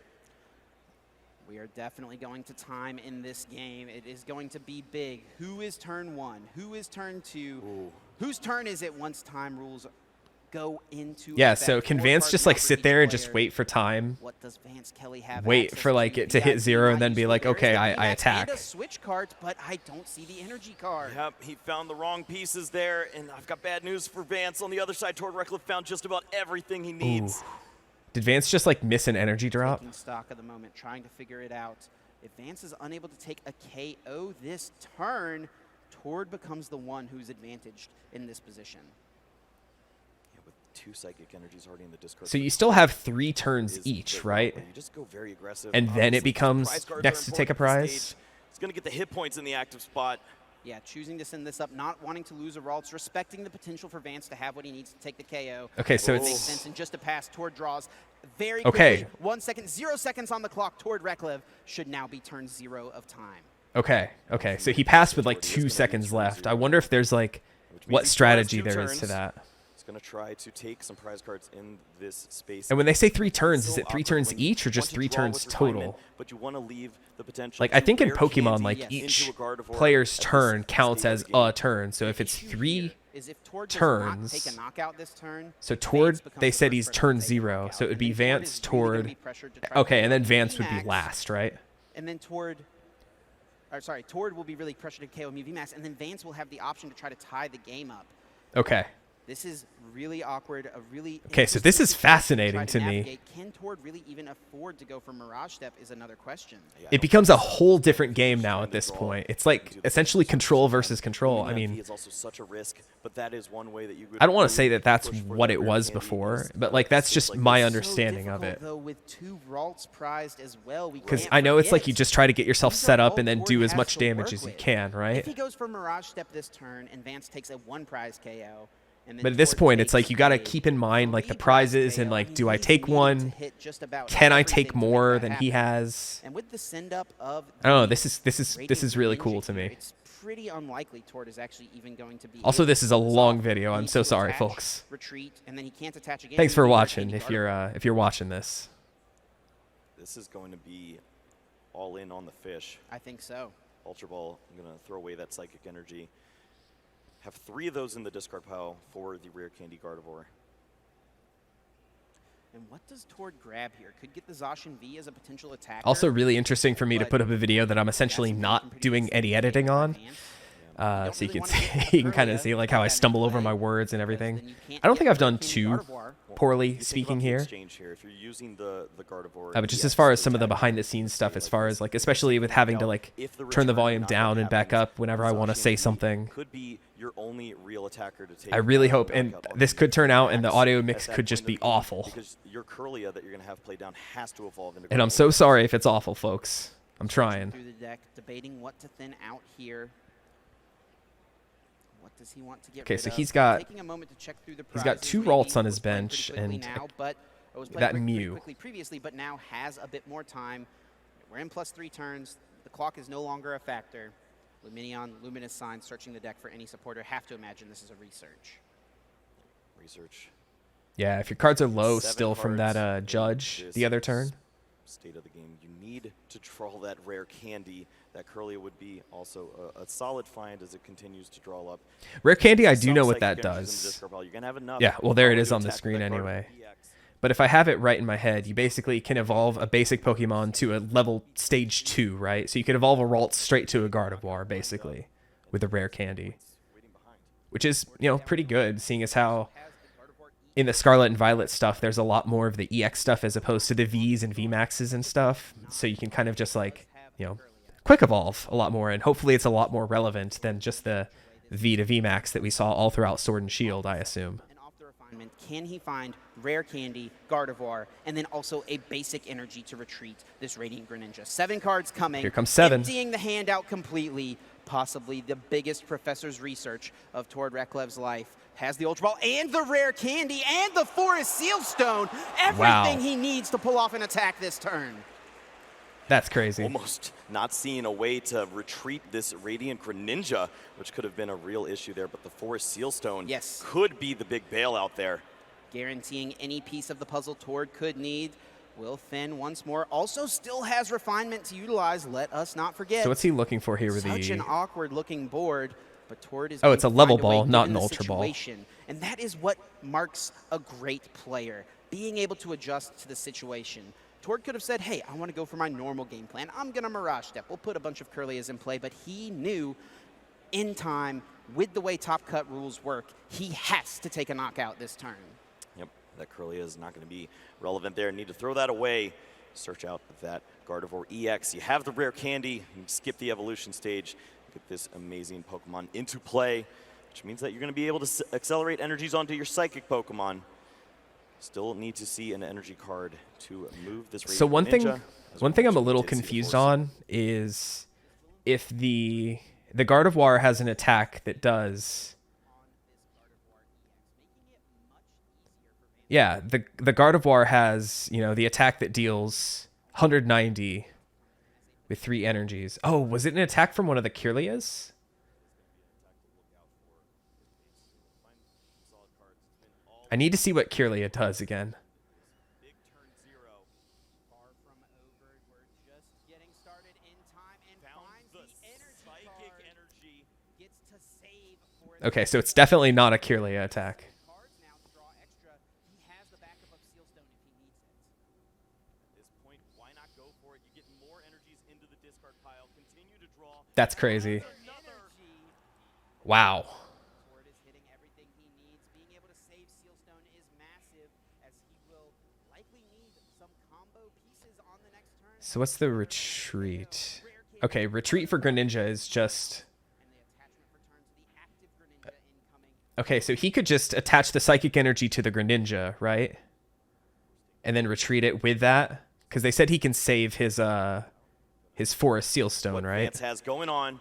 We are definitely going to time in this game. It is going to be big. Who is turn 1? Who is turn 2? Ooh. Whose turn is it once time rules go into Yeah, effect? so can 4 Vance cards just now like for sit each there and just player. wait for time? What does Vance Kelly have? Wait access for like it to hit VIP 0 and then be useful. like, There is okay, the I VMAX attack. And a switch card, but I don't see the energy card. Yep, he found the wrong pieces there, and I've got bad news for Vance. On the other side, Tord Reklev found just about everything he needs. Did Vance just like miss an energy drop? Taking stock of the moment, trying to figure it out. If Vance is unable to take a KO this turn, Tord becomes the one who's advantaged in this position. Yeah, with 2 psychic energies already in the discard. So you still have 3 turns each, right? You just go very aggressive. And then it Obviously, becomes prize cards next are to take a important at this prize? stage. It's going to get the hit points in the active spot. Yeah, choosing to send this up, not wanting to lose a Ralts, respecting the potential for Vance to have what he needs to take the KO. Okay, so Makes it's sense. And just a pass, Tord draws very Okay. quickly. 1 second, 0 seconds on the clock. Tord Reklev should now be turn 0 of time. okay. So he passed with like 2 seconds left. I wonder if there's like Which means what he still strategy has 2 there is to turns. that. He's going to try to take some prize cards in this space. And when they say 3 turns, is So it 3 awkward turns when you each or just want to 3 draw turns with refinement, total? But you want to leave the potential. Like I to think in rare Pokemon, candy like yes, each into a Gardevoir player's at this turn counts stage of as the game. a turn. So if it's Issue 3 here is if Tord does turns, not take a knockout this turn, so Vance Tord, becomes they the said first he's person to turn take a 0. knockout. So it would And be then Vance, is really gonna Tord. be pressured to try to Okay, and then KO Vance would be VMAX. last, right? And then Tord will be really pressured to KO VMAX, and then Vance will have the option to try to tie the game up. Okay. This is really awkward, a really Okay, so this interesting is situation fascinating try to me. navigate. Can Tord really even afford to go for Mirage Step is another question. Yeah, I It don't becomes a think whole he's different trying game to now at this draw point. It's like into the essentially position. control versus control. I Lumion V mean, is also such a risk, but that is one way that you would I don't want to really say that that's push for what that it rare was candy before, is, but like that's states just like my this. understanding of difficult, it. Though, with 2 Ralts prized as well, Because I know it's like you just try to get yourself These are set up all and then Tord do as has much to damage work as you with. can, If right? he goes for Mirage Step this turn and Vance takes a 1 prize KO, and then But at this Tord point, it's like takes you got to a keep in mind like the 3 prize prizes and KO, like, do I he's take needing to one? hit just about Can I everything take to make more that than he happen. has? And with the send up of I don't know. the This is Radiant really Greninja cool to here, me. It's pretty unlikely Tord is actually even going to be. Also, able this to is a pull this long off. video. He I'm needs so to sorry, attach, folks. Retreat, and then he can't attach again. Thanks and for then Rare watching. Candy If Gardevoir. you're watching this, This is going to be all in on the fish. I think so. Ultra Ball, I'm going to throw away that Psychic Energy. Have 3 of those in the discard pile for the Rare Candy Gardevoir. And what does Tord grab here? Could get the Zacian V as a potential attacker. also really interesting for me to but put up a video that I'm essentially that's not pretty doing decent any to editing get on. hand. So you really can wanna see, get the you can kind of Kirlia see like with how I that stumble in over my play, words and because everything. then you can't I don't get think I've Rare done Candy too Gardevoir. poorly You think speaking about the here. exchange here. If you're using the Gardevoir, But just EX as far as to some of the attack behind the with scenes a stuff, play as like far this, as like, if especially with you having to knockout, like if the turn the return volume knockout down and back happens, up whenever I want to Zacian say V something. could be your only real attacker to take. I really hope, and knockout on this the could turn out, and the max audio at mix that could point just of be the game, awful. Because your Kirlia that you're going to have play down has to evolve into. And I'm Gardevoir. so sorry if it's awful, folks. I'm trying. Through the deck, debating what to thin out here. What does he want to get Okay, rid so of? he's got- Taking a moment to check through the he's got prizes. 2 Maybe Ralts on his was playing bench, pretty quickly and now, but was playing that pretty Mew. quickly previously, but now has a bit more time. We're in +3 turns. The clock is no longer a factor. Luminion, Luminous Sign, searching the deck for any supporter. Have to imagine this is a research. Research. Yeah, if your cards are low 7 still from that cards in judge this the other turn. State of the game. You need to draw that rare candy. That Kirlia would be also a solid find as it continues to draw up. Rare candy, I do Some know what Psychic that Energies in the does. discard pile. You're gonna have enough Yeah, well, there it probably is to on the attack screen that Gardevoir anyway. EX. But if I have it right in my head, you basically can evolve a basic Pokemon to a level stage 2, right? So you could evolve a Ralts straight to a Gardevoir, basically, with a rare candy. Waiting behind. Which is, pretty good, seeing as how in the Scarlet and Violet stuff, there's a lot more of the EX stuff as opposed to the Vs and VMAXs and stuff. So you can kind of just like, quick evolve a lot more, and hopefully it's a lot more relevant than just the V to VMAX that we saw all throughout Sword and Shield, I assume. And off the refinement, can he find Rare Candy, Gardevoir, and then also a basic energy to retreat this Radiant Greninja? 7 cards coming. Here comes 7. Emptying the hand out completely. Possibly the biggest professor's research of Tord Reklev's life. Has the Ultra Ball and the Rare Candy and the Forest Seal Stone. Everything he needs to pull off an attack this turn. That's crazy. Almost not seeing a way to retreat this Radiant Greninja, which could have been a real issue there, but the Forest Sealstone could be the big bailout there. Guaranteeing any piece of the puzzle Tord could need. Will Finn once more also still has refinement to utilize. Let us not forget. So what's he looking for here with Such the... an awkward looking board, but Tord is Oh, it's a going to level find a way ball, not given an the ultra ball. situation. And that is what marks a great player, being able to adjust to the situation. Tord could have said, hey, I want to go for my normal game plan. I'm going to Mirage Step. We'll put a bunch of Kirlias in play, but he knew in time, with the way Top Cut rules work, he has to take a knockout this turn. Yep. That Kirlia is not going to be relevant there. Need to throw that away. Search out that Gardevoir EX. You have the rare candy. You skip the evolution stage. Get this amazing Pokemon into play, which means that you're going to be able to accelerate energies onto your Psychic Pokemon. Still need to see an energy card to move this. So one thing I'm a little confused on is if the Gardevoir has an attack that does. Yeah, the Gardevoir has, you know, the attack that deals 190 with 3 energies. Oh, was it an attack from one of the Kirlias? I need to see what Kirlia does again. Big turn 0. Far from over. We're just getting started in time and finds the energy card. Gets to save for Okay, so it's definitely not a Kirlia attack. cards now to draw extra. He has the backup of Sealstone if he needs it. At this point, why not go for it? You get more energies into the discard pile. Continue to draw. That's crazy. Energy. Wow. Tord is hitting everything he needs. Being able to save Sealstone is massive, as he will likely need some combo pieces on the next turn. So what's the retreat? Okay, retreat for Greninja is just... And the attachment return to the active Greninja incoming. Okay, so he could just attach the Psychic Energy to the Greninja, right? And then retreat it with that? Because they said he can save his Forest Sealstone, What right? Vance has going on,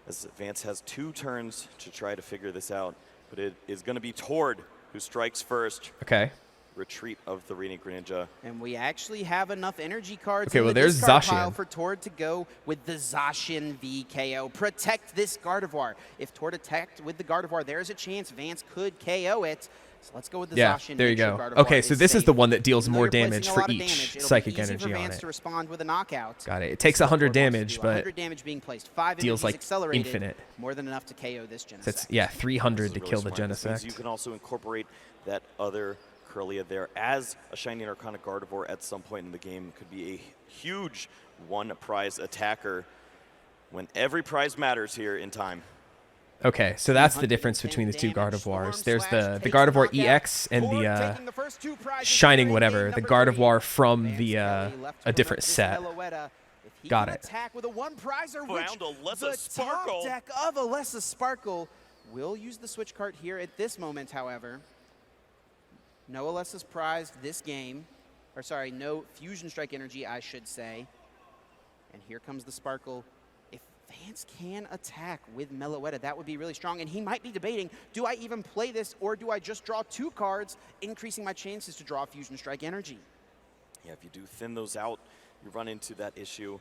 as Vance has 2 turns to try to figure this out, but it is going to be Tord who strikes first. Okay. Retreat of the Radiant Greninja. And we actually have enough energy cards Okay, in well, the there's discard Zacian. pile for Tord to go with the Zacian VKO. Protect this Gardevoir. If Tord attacked with the Gardevoir, there's a chance Vance could KO it. So let's go with the Yeah, Zacian. there you Make sure go. Gardevoir Okay, so this is safe. the one that deals Even though more you're placing damage a for lot of each damage, it'll Psychic be easy Energy for on Vance it. to respond with a knockout. Got it. It takes That's what 100 Tord wants to damage, do. but 100 damage being placed. 5 deals, energies like, accelerated. infinite. More than enough to KO this Genesect. that's, yeah, 300 to This is kill the really smart. This means You Genesect. can also incorporate that other Kirlia there as a Shiny and Arcana Gardevoir at some point in the game. Could be a huge one-prize attacker when every prize matters here in time. Okay, so that's the difference between the 2 Gardevoirs. There's the Gardevoir EX and the Shining whatever, the Gardevoir from the a different set. Got it. Attack with a one-prizer, which Found Alessa the Sparkle. top deck of Alessa Sparkle will use the switch card here at this moment, however. No Alessa's prized this game. Or sorry, no Fusion Strike energy, I should say. And here comes the Sparkle. If Vance can attack with Meloetta, that would be really strong. And he might be debating, do I even play this or do I just draw 2 cards, increasing my chances to draw Fusion Strike energy? Yeah, if you do thin those out, you run into that issue.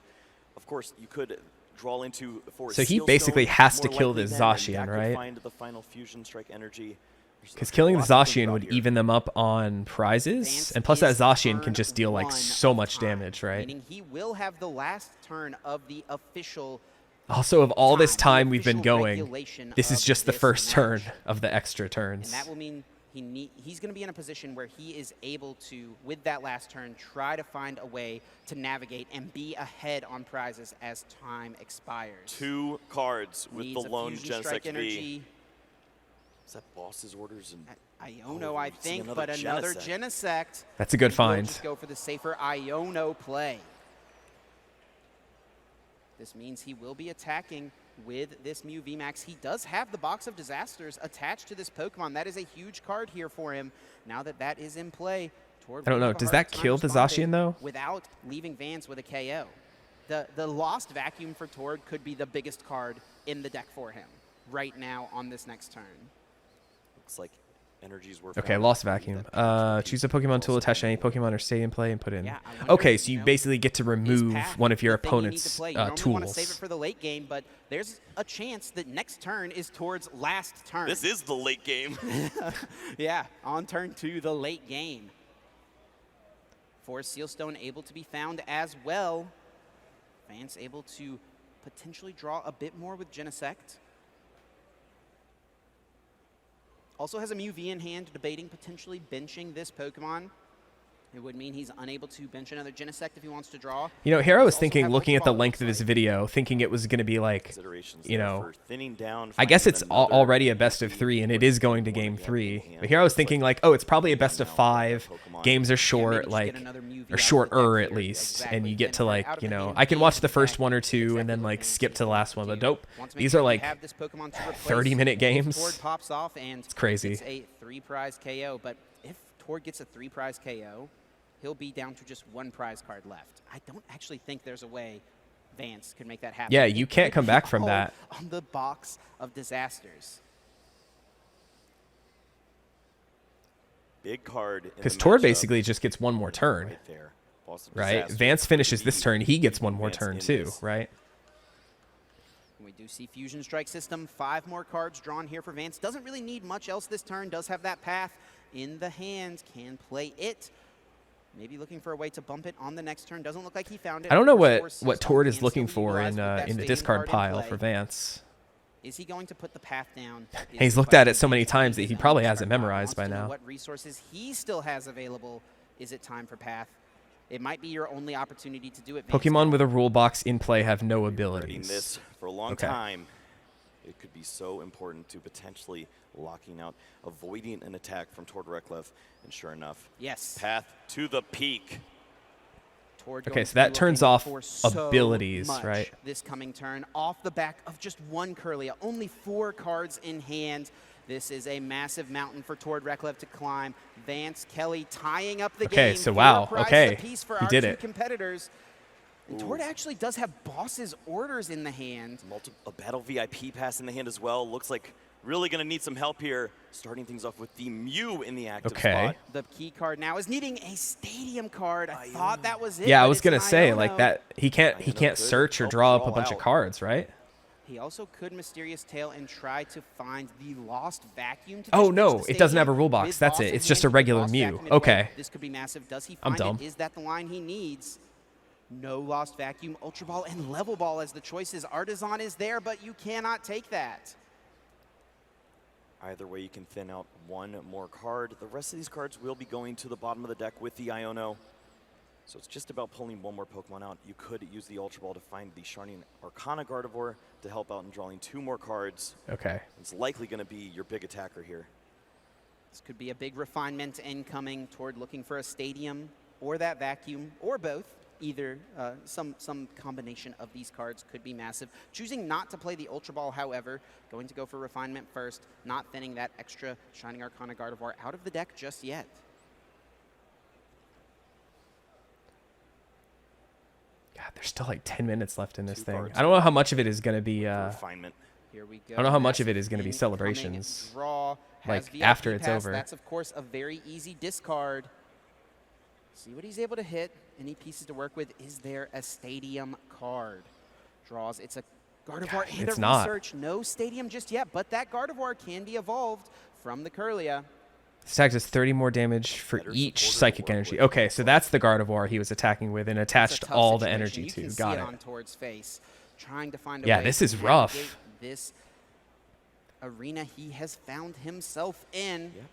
Of course, you could draw into Forest So he Sealstone basically has to more kill likely the then, and Zacian, that could right? Find the final Fusion Strike energy. Because killing the Lots to think Zacian about would here. even them up on prizes. Vance And plus that is Zacian can turn just deal like 1 so of much time, damage, right? Meaning he will have the last turn of the official Also, of all this the time we've been official going, regulation this is of just the this first turn match. of the extra And turns. that will mean he's going to be in a position where he is able to, with that last turn, try to find a way to navigate and be ahead on prizes as time expires. 2 cards with Needs the a lone Fusion Strike Genesect V. energy. Is that boss's orders? And Iono, Oh, I we've seen think, another but another Genesect. Genesect. That's a good We'll find. just go for the safer Iono play. This means he will be attacking with this Mew VMAX. He does have the Box of Disasters attached to this Pokemon. That is a huge card here for him. Now that that is in play, Tord I don't will know. have a Does hard that time kill the responding Zacian, though? without leaving Vance with a KO. The Lost Vacuum for Tord could be the biggest card in the deck for him right now on this next turn. looks like energies were Okay, found. lost vacuum. Choose a Pokemon tool, attach to any Pokemon, or stay in play and put in. Yeah, I wonder, Okay, so you know, basically get to is remove path one of your the thing you need to opponent's play? You normally want to save it tools. for the late game, but there's a chance that next turn is Tord's last turn. This is the late game. Yeah, on turn 2, the late game. Forest Sealstone able to be found as well. Vance able to potentially draw a bit more with Genesect. Also has a Mew V in hand, debating potentially benching this Pokemon. It would mean he's unable to bench another Genesect if he wants to draw. You know, here I was Also thinking, have looking at the Ultra Ball, length of looks his like. video, thinking it was going to be like, Considerations you there know, for thinning down, I guess finding it's another already a best of movie 3, and or it is something going to more game to get 3. in hand. But here I was Looks like thinking like, oh, it's probably a now best of that 5. Pokemon Games are Yeah, maybe short, just like, get another Mew V or out of the shorter deck at here. least, Exactly. and you get to Then like, out of you the know, hand, I can watch the gain first back. 1 or 2 Exactly and then what like Vance skip is to the going last one. do. But nope, Want to make these sure are you like have this Pokemon to replace 30-minute if games. Tord pops off and It's crazy. it's a 3-prize KO. But if Tord gets a 3-prize KO, he'll be down to just 1 prize card left. I don't actually think there's a way Vance could make that happen. Yeah, It you can't could come be back from all that. on the box of disasters. Big card. Because Tord basically just gets 1 more turn, right there. Boss of right? Disaster Vance finishes could this be turn, he gets 1 more Vance turn in too, this. right? We do see Fusion Strike System, 5 more cards drawn here for Vance. Doesn't really need much else this turn, does have that path in the hand, can play it. Maybe looking for a way to bump it on the next turn. Doesn't look like he found it. I don't know Of course, what Seastomp Tord is can looking still be for utilized with that in the Stadium discard card in pile play. for Vance. Is he going to put the path down? And he's looked at it so many times that he probably has it memorized by now. What resources he still has available? Is it time for path? It might be your only opportunity to do it. Vance. Pokemon with a rule box in play have no Studying abilities. this for a long Okay. time, it could be so important to potentially locking out, avoiding an attack from Tord Reklev, and sure enough, Yes. path to the peak. Tord Okay, going so to that be turns looking off for so abilities, much right? This coming turn, off the back of just 1 Kirlia, only 4 cards in hand. This is a massive mountain for Tord Reklev to climb. Vance Kelly tying up the game. Okay, so 4 wow, prizes okay, apiece for he our did 2 it. competitors. And Tord actually does have Boss's orders in the hand. A battle VIP pass in the hand as well. Looks like really going to need some help here. Starting things off with the Mew in the active Okay. spot. The key card now is needing a stadium card. I thought that was it. Yeah, I but was it's gonna an say like Iono. that. He can't could search or help draw up a draw bunch of out. cards, right? He also could Mysterious Tail and try to find the lost vacuum. To Oh, just no, fix the it doesn't have a stadium. rule box. With That's Boss it. in It's just a hand, regular Lost Mew. Vacuum in play. Okay. This could be massive. Does he I'm find dumb. it? Is that the line he needs? No Lost Vacuum, Ultra Ball, and Level Ball as the choices. Artisan is there, but you cannot take that. Either way, you can thin out 1 more card. The rest of these cards will be going to the bottom of the deck with the Iono. So it's just about pulling 1 more Pokemon out. You could use the Ultra Ball to find the Shining Arcana Gardevoir to help out in drawing 2 more cards. Okay. It's likely going to be your big attacker here. This could be a big refinement incoming toward looking for a stadium or that vacuum or both. Either some combination of these cards could be massive. Choosing not to play the Ultra Ball, however, going to go for refinement first, not thinning that extra Shining Arcana Gardevoir out of the deck just yet. God, there's still like 10 minutes left in this 2 thing. cards. I don't know how much of it is going to be Refinement. Here we go. I don't know how much of Massive it is gonna be incoming celebrations, Draw has like, VIP after it's pass. over. That's of course a very easy discard. See what he's able to hit. Any pieces to work with. Is there a stadium card? Draws. It's a Gardevoir and it's a not. research. No stadium just yet, but that Gardevoir can be evolved from the Kirlia. This attack does 30 more damage for Better each supporter to psychic work energy. with. Okay, so that's the Gardevoir he was attacking with and It's a attached tough all the situation. energy You to. can see Got it it. on Tord's face. Trying to find a Yeah, way this to is rough. navigate this arena he has found himself in. Yeah.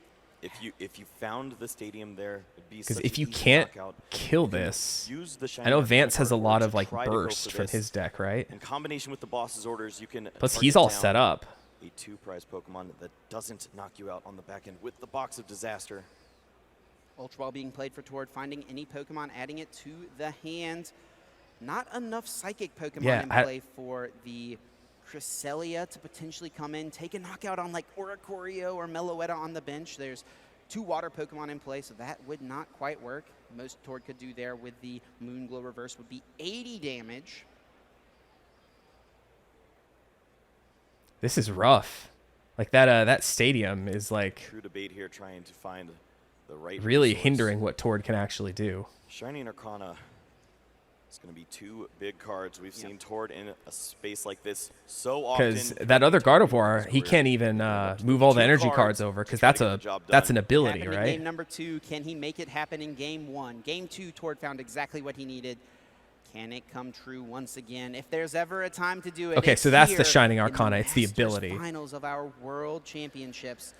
If you found the stadium there, it'd be Because such if an you easy can't knockout. kill You can this, use the I Shining know Arcana Vance has a Gardevoir lot to of like try to go burst for from this. his deck, right? In combination with the boss's orders, you can. Plus target he's all down set up. A 2-prize Pokemon that doesn't knock you out on the back end with the Box of Disaster. Ultra Ball being played for Tord, finding any Pokemon, adding it to the hand. Not enough Psychic Pokemon Yeah, in play for the Cresselia to potentially come in, take a knockout on like Oricorio or Meloetta on the bench. There's 2 Water Pokemon in play, so that would not quite work. Most Tord could do there with the Moonglow Reverse would be 80 damage. This is rough. Like that stadium is like True debate here, trying to find the right. really resource. hindering what Tord can actually do. Shining Arcana. It's going to be 2 big cards. We've seen Tord in a space like this so often. Because that other Gardevoir, he Square. can't even move all the 2 energy cards cards over to because try to that's get the job that's an done. ability, Happened in right? game number 2. Can he make it happen in game 1? Game 2, Tord found exactly what he needed. Can it come true once again? If there's ever a time to do it, Okay, it's so that's the here Shining in Arcana. It's the Masters ability. Finals of our World Championships.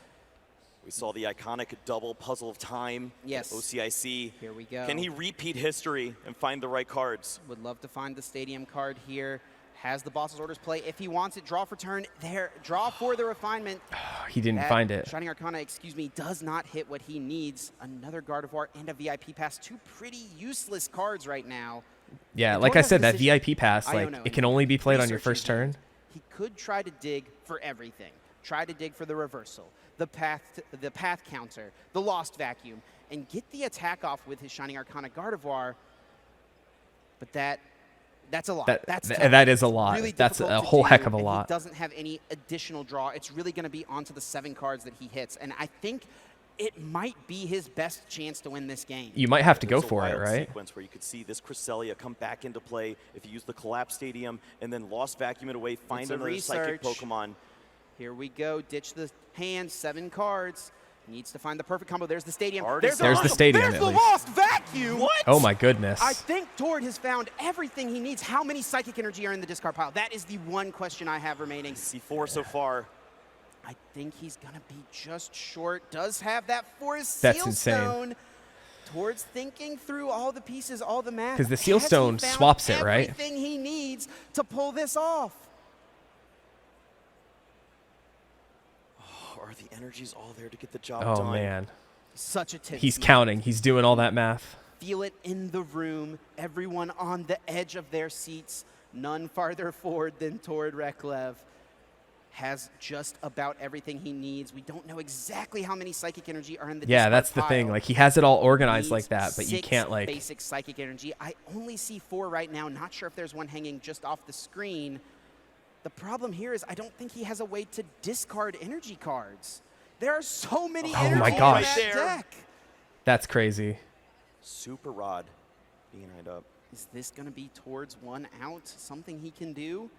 We saw the iconic double puzzle of time. Yes. OCIC. Here we go. Can he repeat history and find the right cards? Would love to find the stadium card here. Has the boss's orders play if he wants it. Draw for turn. There. Draw for the refinement. He didn't That find it. Shining Arcana, excuse me, does not hit what he needs. Another Gardevoir and a VIP pass. Two pretty useless cards right now. Yeah, And like Tord I has said, that decision- VIP pass, I like don't know. it can only be played on your Researching first turn. hand, he could try to dig for everything. Try to dig for the reversal, the path counter, the lost vacuum, and get the attack off with his Shining Arcana Gardevoir. But that's a lot. That's tough. That is a lot. Really That's difficult a to whole do, heck of a and lot. He doesn't have any additional draw. It's really going to be onto the 7 cards that he hits, and I think it might be his best chance to win this game. You might have to go There's a for it, wild right? Sequence where you could see this Cresselia come back into play if you use the Collapse Stadium and then Lost Vacuum it away, find It's a another Psychic research. Pokemon. Here we go. Ditch the hand. 7 cards. Needs to find the perfect combo. There's the stadium. Already There's There's the lost- stadium, There's at the least. lost vacuum. What? Oh my goodness. I think Tord has found everything he needs. How many psychic energy are in the discard pile? That is the one question I have remaining. C4 so far. I think he's going to be just short. Does have that for his That's Seal insane. Stone. Tord's thinking through all the pieces, all the math. 'Cause the Seal Has he Stone found swaps it, right? Everything he needs to pull this off. Are the energies all there to get the job Oh done? man. Such a tense He's moment. counting. He's doing all that math. Feel it in the room. Everyone on the edge of their seats. None farther forward than Tord Reklev. Has just about everything he needs. We don't know exactly how many psychic energy are in the Yeah, discard that's the thing. pile. Like he has it all organized Needs like that, but you 6 can't like. basic psychic energy. I only see 4 right now. Not sure if there's one hanging just off the screen. The problem here is I don't think he has a way to discard energy cards. There are so many Oh energy my in gosh. that deck. That's crazy. Super Rod being eyed up. Is this going to be towards 1 out? Something he can do?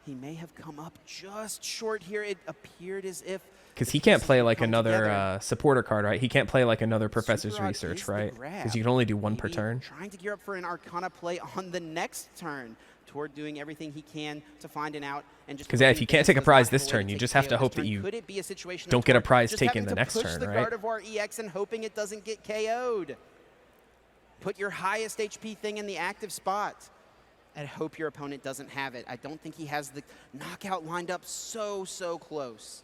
He may have come up just short here. It appeared as if Because the he can't pieces play would like come another together. supporter card, right? He can't play like another Professor's Super Rod Research, is the right? grab. Because you can only do one per Maybe turn. Trying to gear up for an Arcana play on the next turn. Toward doing everything he can to find an out and just. 'Cause, yeah, if hoping you can't Vance take a does prize not this have a way turn, you take just have KO to this hope that turn. you Could it be a situation of don't get a Tord prize just taken having the to next push turn, the right? Gardevoir EX and hoping it doesn't get KO'd? Put your highest HP thing in the active spot and hope your opponent doesn't have it. I don't think he has the knockout lined up so close.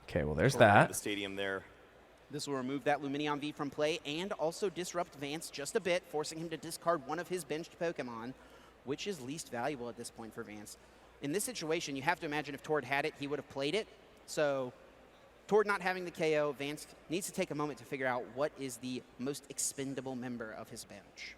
Okay, well there's Toward that. The stadium there. This will remove that Luminion V from play and also disrupt Vance just a bit, forcing him to discard one of his benched Pokemon, which is least valuable at this point for Vance. In this situation, you have to imagine if Tord had it, he would have played it. So Tord not having the KO, Vance needs to take a moment to figure out what is the most expendable member of his bench.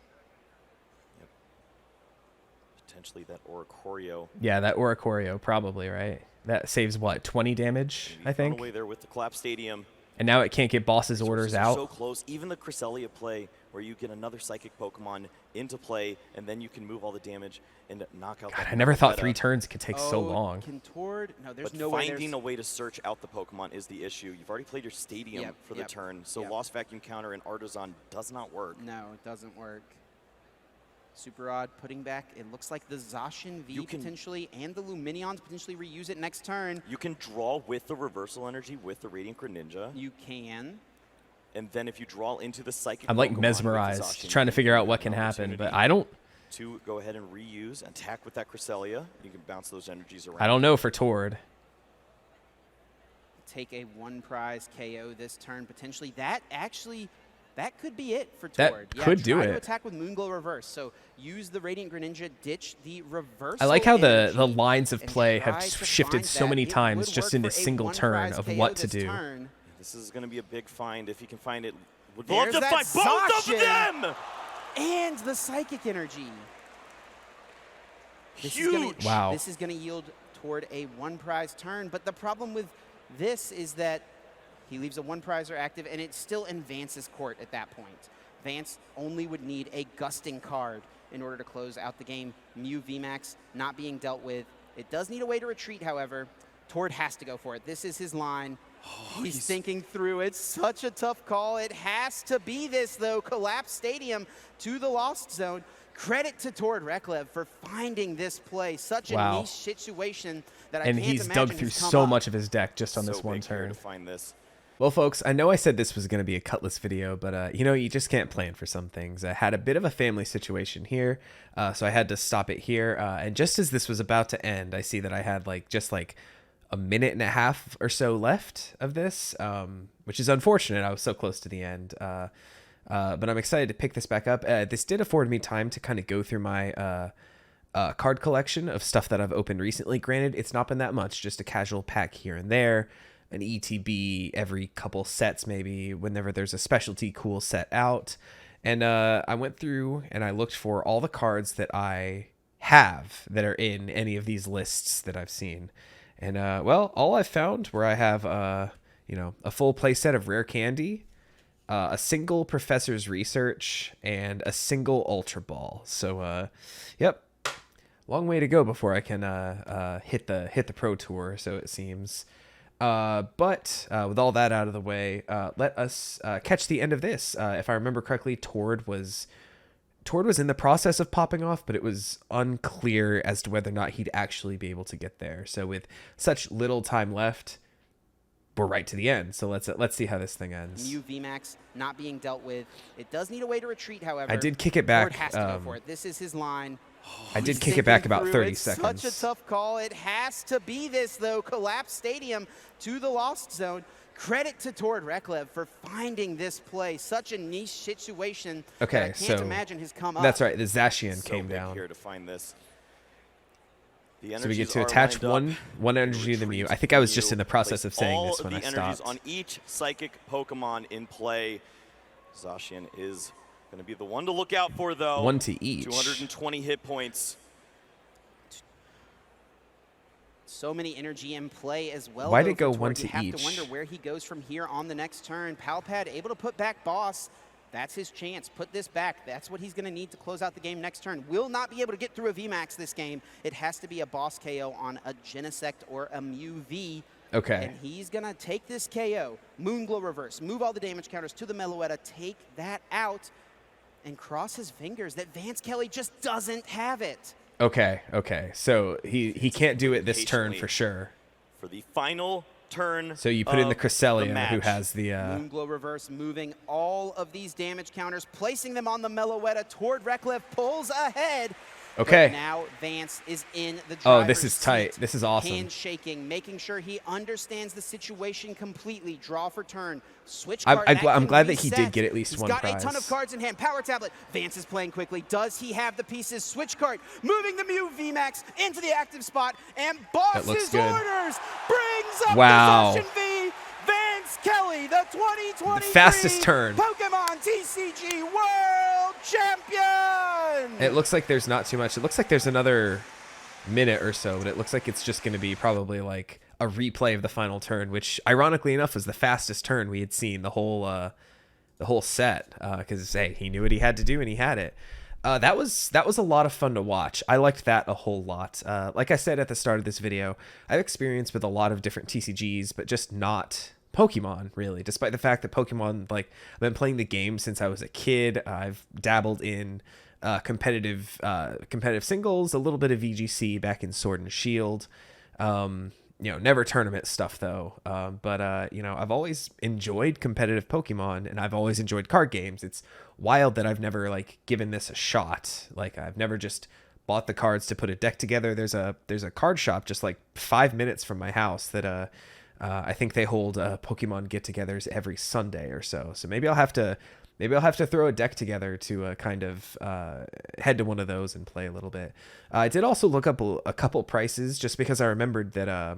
Potentially that Oricorio. Yeah, that Oricorio probably, right? That saves what, 20 damage, Maybe I thrown think? away there with the Collapse Stadium. And now it can't get boss's orders Resources are out. So close. Even the Cresselia play where you get another Psychic Pokemon into play and then you can move all the damage and knock out God, that I never thought meta. 3 turns could take so Oh, long. Can Tord? No, there's But no way. finding a way to search out the Pokemon is the issue. You've already played your Stadium Yep, for the yep, turn, so yep. Lost Vacuum Counter and Artisan does not work. No, it doesn't work. Super odd putting back. It looks like the Zacian V You can- potentially and the Luminions potentially reuse it next turn. You can draw with the Reversal Energy with the Radiant Greninja, You can. and then if you draw into the Psychic I'm like Pokemon with the mesmerized, Zacian, trying to you figure out have what an can happen, but opportunity I don't to go ahead and reuse, attack with that Cresselia. You can bounce those energies around. I don't know for Tord. Take a 1 prize KO this turn potentially. That could be it for That Tord. could do try it. to attack with Moonglow Reverse. So use the Radiant Greninja, ditch the reverse. I like how the energy, lines of and play try have to shifted find so that. many It times would just work in for this a single 1 turn prize of KO what to this do. turn. This is going to be a big find if he can find it. Would There's love to that find both of Zacian. them! And the Psychic Energy. Huge! Wow. This is going to yield toward a 1 prize turn, but the problem with this is that he leaves a 1 prizer active, and it's still in Vance's court at that point. Vance only would need a gusting card in order to close out the game. Mew VMAX not being dealt with. It does need a way to retreat, however. Tord has to go for it. This is his line. He's thinking through it. Such a tough call. It has to be this, though. Collapse Stadium to the Lost Zone. Credit to Tord Reklev for finding this play. Such a niche situation that I can't imagine he's dug through so much of his deck just on this one turn. To find this. Well, folks, I know I said this was going to be a Cutlass video, but, you know, you just can't plan for some things. I had a bit of a family situation here, so I had to stop it here. And just as this was about to end, I see that I had, just a minute and a half or so left of this, which is unfortunate. I was so close to the end. But I'm excited to pick this back up. This did afford me time to kind of go through my card collection of stuff that I've opened recently. Granted, it's not been that much, just a casual pack here and there, an ETB every couple sets maybe, whenever there's a specialty cool set out. And I went through and I looked for all the cards that I have that are in any of these lists that I've seen. And, well, all I've found where I have, you know, a full play set of Rare Candy, a single Professor's Research, and a single Ultra Ball. So, yep, long way to go before I can hit the Pro Tour, so it seems. But with all that out of the way, let us catch the end of this. If I remember correctly, Tord was in the process of popping off, but it was unclear as to whether or not he'd actually be able to get there. So with such little time left, we're right to the end. So let's see how this thing ends. Mew VMAX not being dealt with. It does need a way to retreat, however. I did kick it back. Tord has to go for it. This is his line. I did kick it back about 30 seconds. Such a tough call. It has to be this, though. Collapse Stadium to the Lost Zone. Credit to Tord Reklev for finding this play. Such a niche situation that I can't imagine has come up. That's right. The Zacian came down. Here to find this. So we get to attach one energy to the Mew. I think I was just in the process of saying this when I stopped. All of the energies on each psychic Pokemon in play. Zacian is going to be the one to look out for, though. One to each. 220 hit points. So many energy in play as well. Why'd it go one to each? You have each? to wonder where he goes from here on the next turn. Palpad able to put back Boss. That's his chance. Put this back. That's what he's going to need to close out the game next turn. Will not be able to get through a VMAX this game. It has to be a Boss KO on a Genesect or a Mew V. Okay. And he's going to take this KO. Moonglow reverse. Move all the damage counters to the Meloetta. Take that out. And cross his fingers that Vance Kelly just doesn't have it. Okay. So he can't do it this turn for sure. For the final turn. So you put in the Cresselia, who has the Moonglow reverse, moving all of these damage counters, placing them on the Meloetta. Tord Reklev pulls ahead. Okay. But now Vance is in the driver's this is tight. seat. This is awesome. Handshaking, making sure he understands the situation completely. Draw for turn. Switch I'm card. glad that he did get at least He's one got prize. a ton of cards in hand. Power Tablet. Vance is playing quickly. Does he have the pieces? Switch card. Moving the Mew VMAX into the active spot. And Boss's orders brings up the Zacian V. Vance Kelly, the 2023 fastest turn. Pokemon TCG World Champion. It looks like there's not too much. It looks like there's another minute or so, but it looks like it's just going to be probably like a replay of the final turn, which ironically enough was the fastest turn we had seen the whole set, because hey, he knew what he had to do and he had it. That was a lot of fun to watch. I liked that a whole lot. Like I said at the start of this video, I've experienced with a lot of different TCGs, but just not Pokemon, really. Despite the fact that Pokemon, I've been playing the game since I was a kid. I've dabbled in competitive singles, a little bit of VGC back in Sword and Shield. Never tournament stuff though. But I've always enjoyed competitive Pokemon, and I've always enjoyed card games. It's wild that I've never given this a shot. I've never just bought the cards to put a deck together. There's a card shop just 5 minutes from my house that I think they hold Pokemon get-togethers every Sunday or so. So maybe I'll have to throw a deck together to kind of head to one of those and play a little bit. I did also look up a couple prices just because I remembered that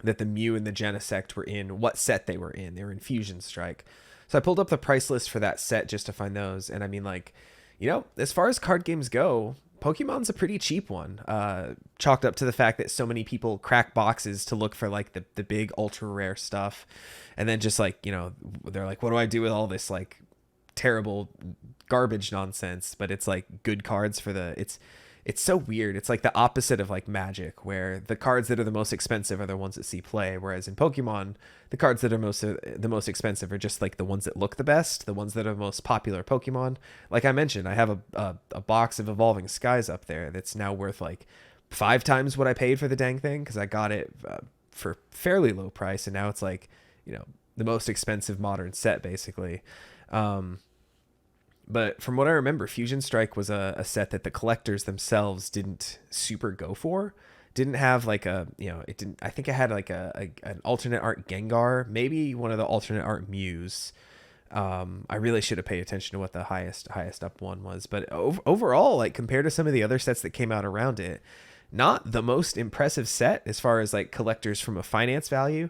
the Mew and the Genesect were in what set they were in. They were in Fusion Strike. So I pulled up the price list for that set just to find those. And I mean, as far as card games go, Pokemon's a pretty cheap one, chalked up to the fact that so many people crack boxes to look for the big ultra rare stuff. And then just they're like, what do I do with all this terrible garbage nonsense? But it's good cards for it's it's so weird. It's like the opposite of like Magic, where the cards that are the most expensive are the ones that see play, whereas in Pokemon, the cards that are the most expensive are just like the ones that look the best, the ones that are the most popular Pokemon. Like I mentioned, I have a box of Evolving Skies up there that's now worth like 5 times what I paid for the dang thing, because I got it for fairly low price, and now it's like, you know, the most expensive modern set basically. But from what I remember, Fusion Strike was a set that the collectors themselves didn't super go for. Didn't have like a, you know, it didn't, I think it had like an alternate art Gengar, maybe one of the alternate art Mews. I really should have paid attention to what the highest up one was. But overall, like compared to some of the other sets that came out around it, not the most impressive set as far as like collectors from a finance value.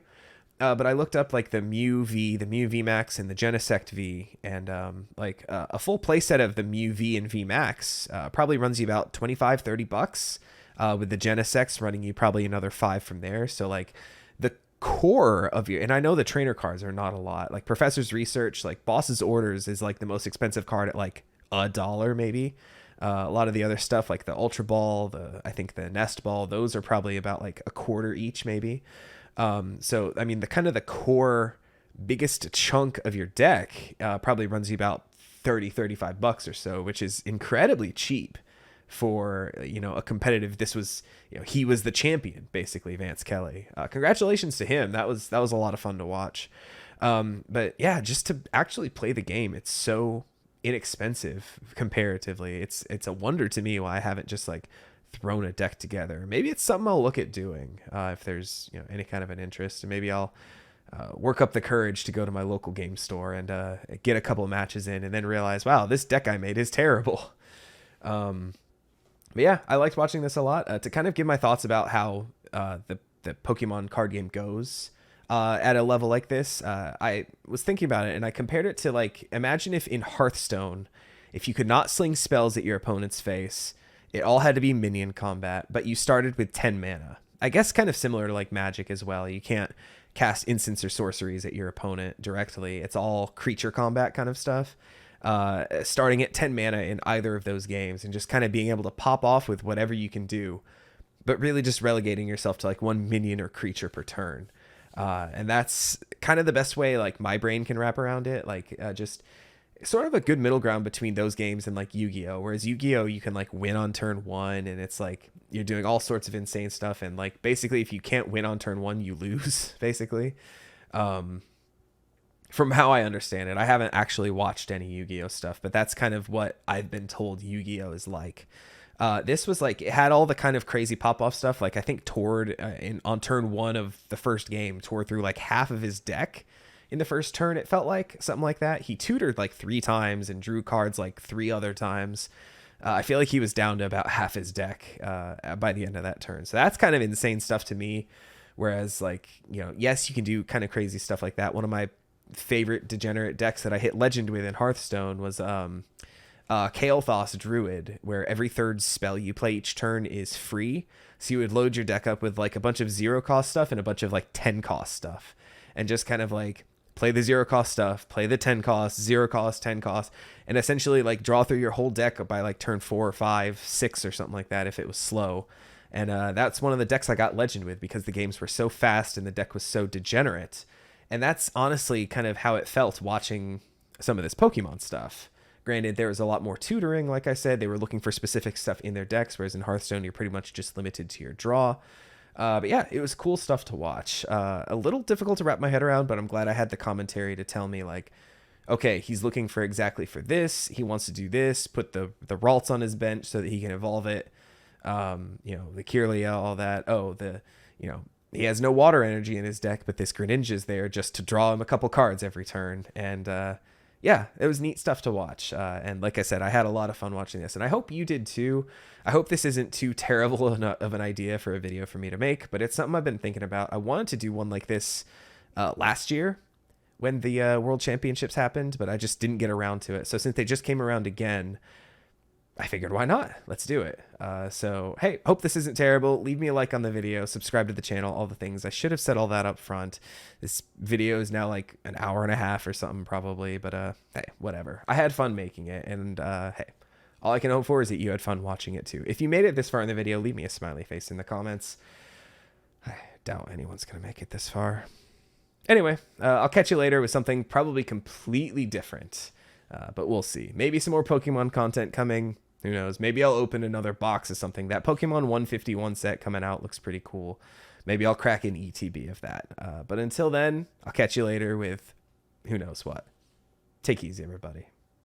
But I looked up like the Mew V, the Mew V Max, and the Genesect V, and a full playset of the Mew V and V Max probably runs you about $25-30, with the Genesects running you probably another 5 from there. So like the core of your, and I know the trainer cards are not a lot. Like Professor's Research, like Boss's Orders is like the most expensive card at like $1 maybe. A lot of the other stuff like the Ultra Ball, I think the Nest Ball, those are probably about like a quarter each maybe. So, I mean, the kind of the core biggest chunk of your deck probably runs you about $30-35 or so, which is incredibly cheap for, you know, a competitive. This was, you know, he was the champion, basically, Vance Kelly. Congratulations to him. That was a lot of fun to watch. But yeah, just to actually play the game, it's so inexpensive comparatively. It's a wonder to me why I haven't just like thrown a deck together. Maybe it's something I'll look at doing if there's, you know, any kind of an interest, and maybe I'll work up the courage to go to my local game store and get a couple of matches in, and then realize, wow, this deck I made is terrible. But yeah, I liked watching this a lot. To kind of give my thoughts about how the Pokemon card game goes at a level like this, I was thinking about it, and I compared it to, like, imagine if in Hearthstone, if you could not sling spells at your opponent's face, it all had to be minion combat, but you started with 10 mana. I guess kind of similar to like Magic as well. You can't cast instants or sorceries at your opponent directly. It's all creature combat kind of stuff. Starting at 10 mana in either of those games and just kind of being able to pop off with whatever you can do, but really just relegating yourself to like one minion or creature per turn. And that's kind of the best way like my brain can wrap around it. Like just sort of a good middle ground between those games and like Yu-Gi-Oh! Whereas Yu-Gi-Oh! You can like win on turn 1, and it's like you're doing all sorts of insane stuff, and like basically if you can't win on turn 1, you lose basically. From how I understand it, I haven't actually watched any Yu-Gi-Oh! Stuff, but that's kind of what I've been told Yu-Gi-Oh! Is like. This was like, it had all the kind of crazy pop-off stuff. Like I think Tord on turn 1 of the first game tore through like half of his deck in the first turn. It felt like something like that. He tutored like 3 times and drew cards like 3 other times. I feel like he was down to about half his deck by the end of that turn. So that's kind of insane stuff to me. Whereas like, you know, yes, you can do kind of crazy stuff like that. One of my favorite degenerate decks that I hit legend with in Hearthstone was Kael'thas Druid, where every 3rd spell you play each turn is free. So you would load your deck up with like a bunch of 0 cost stuff and a bunch of like 10 cost stuff, and just kind of like play the 0 cost stuff, play the 10 cost, 0 cost, 10 cost, and essentially like draw through your whole deck by like turn 4 or 5, 6 or something like that if it was slow. And that's one of the decks I got legend with because the games were so fast and the deck was so degenerate. And that's honestly kind of how it felt watching some of this Pokemon stuff. Granted, there was a lot more tutoring. Like I said, they were looking for specific stuff in their decks, whereas in Hearthstone, you're pretty much just limited to your draw. But yeah, it was cool stuff to watch. A little difficult to wrap my head around, but I'm glad I had the commentary to tell me like, okay, he's looking for exactly for this. He wants to do this, put the Ralts on his bench so that he can evolve it. You know, the Kirlia, all that. Oh, you know, he has no water energy in his deck, but this Greninja's there just to draw him a couple cards every turn. And yeah, it was neat stuff to watch. And like I said, I had a lot of fun watching this, and I hope you did too. I hope this isn't too terrible of an idea for a video for me to make, but it's something I've been thinking about. I wanted to do one like this last year when the World Championships happened, but I just didn't get around to it. So since they just came around again, I figured, why not? Let's do it. So, hey, hope this isn't terrible. Leave me a like on the video, subscribe to the channel, all the things. I should have said all that up front. This video is now like an hour and a half or something probably, but hey, whatever. I had fun making it, and hey, All I can hope for is that you had fun watching it too. If you made it this far in the video, leave me a smiley face in the comments. I doubt anyone's going to make it this far. Anyway, I'll catch you later with something probably completely different. But we'll see. Maybe some more Pokemon content coming. Who knows? Maybe I'll open another box of something. That Pokemon 151 set coming out looks pretty cool. Maybe I'll crack an ETB of that. But until then, I'll catch you later with who knows what. Take it easy, everybody.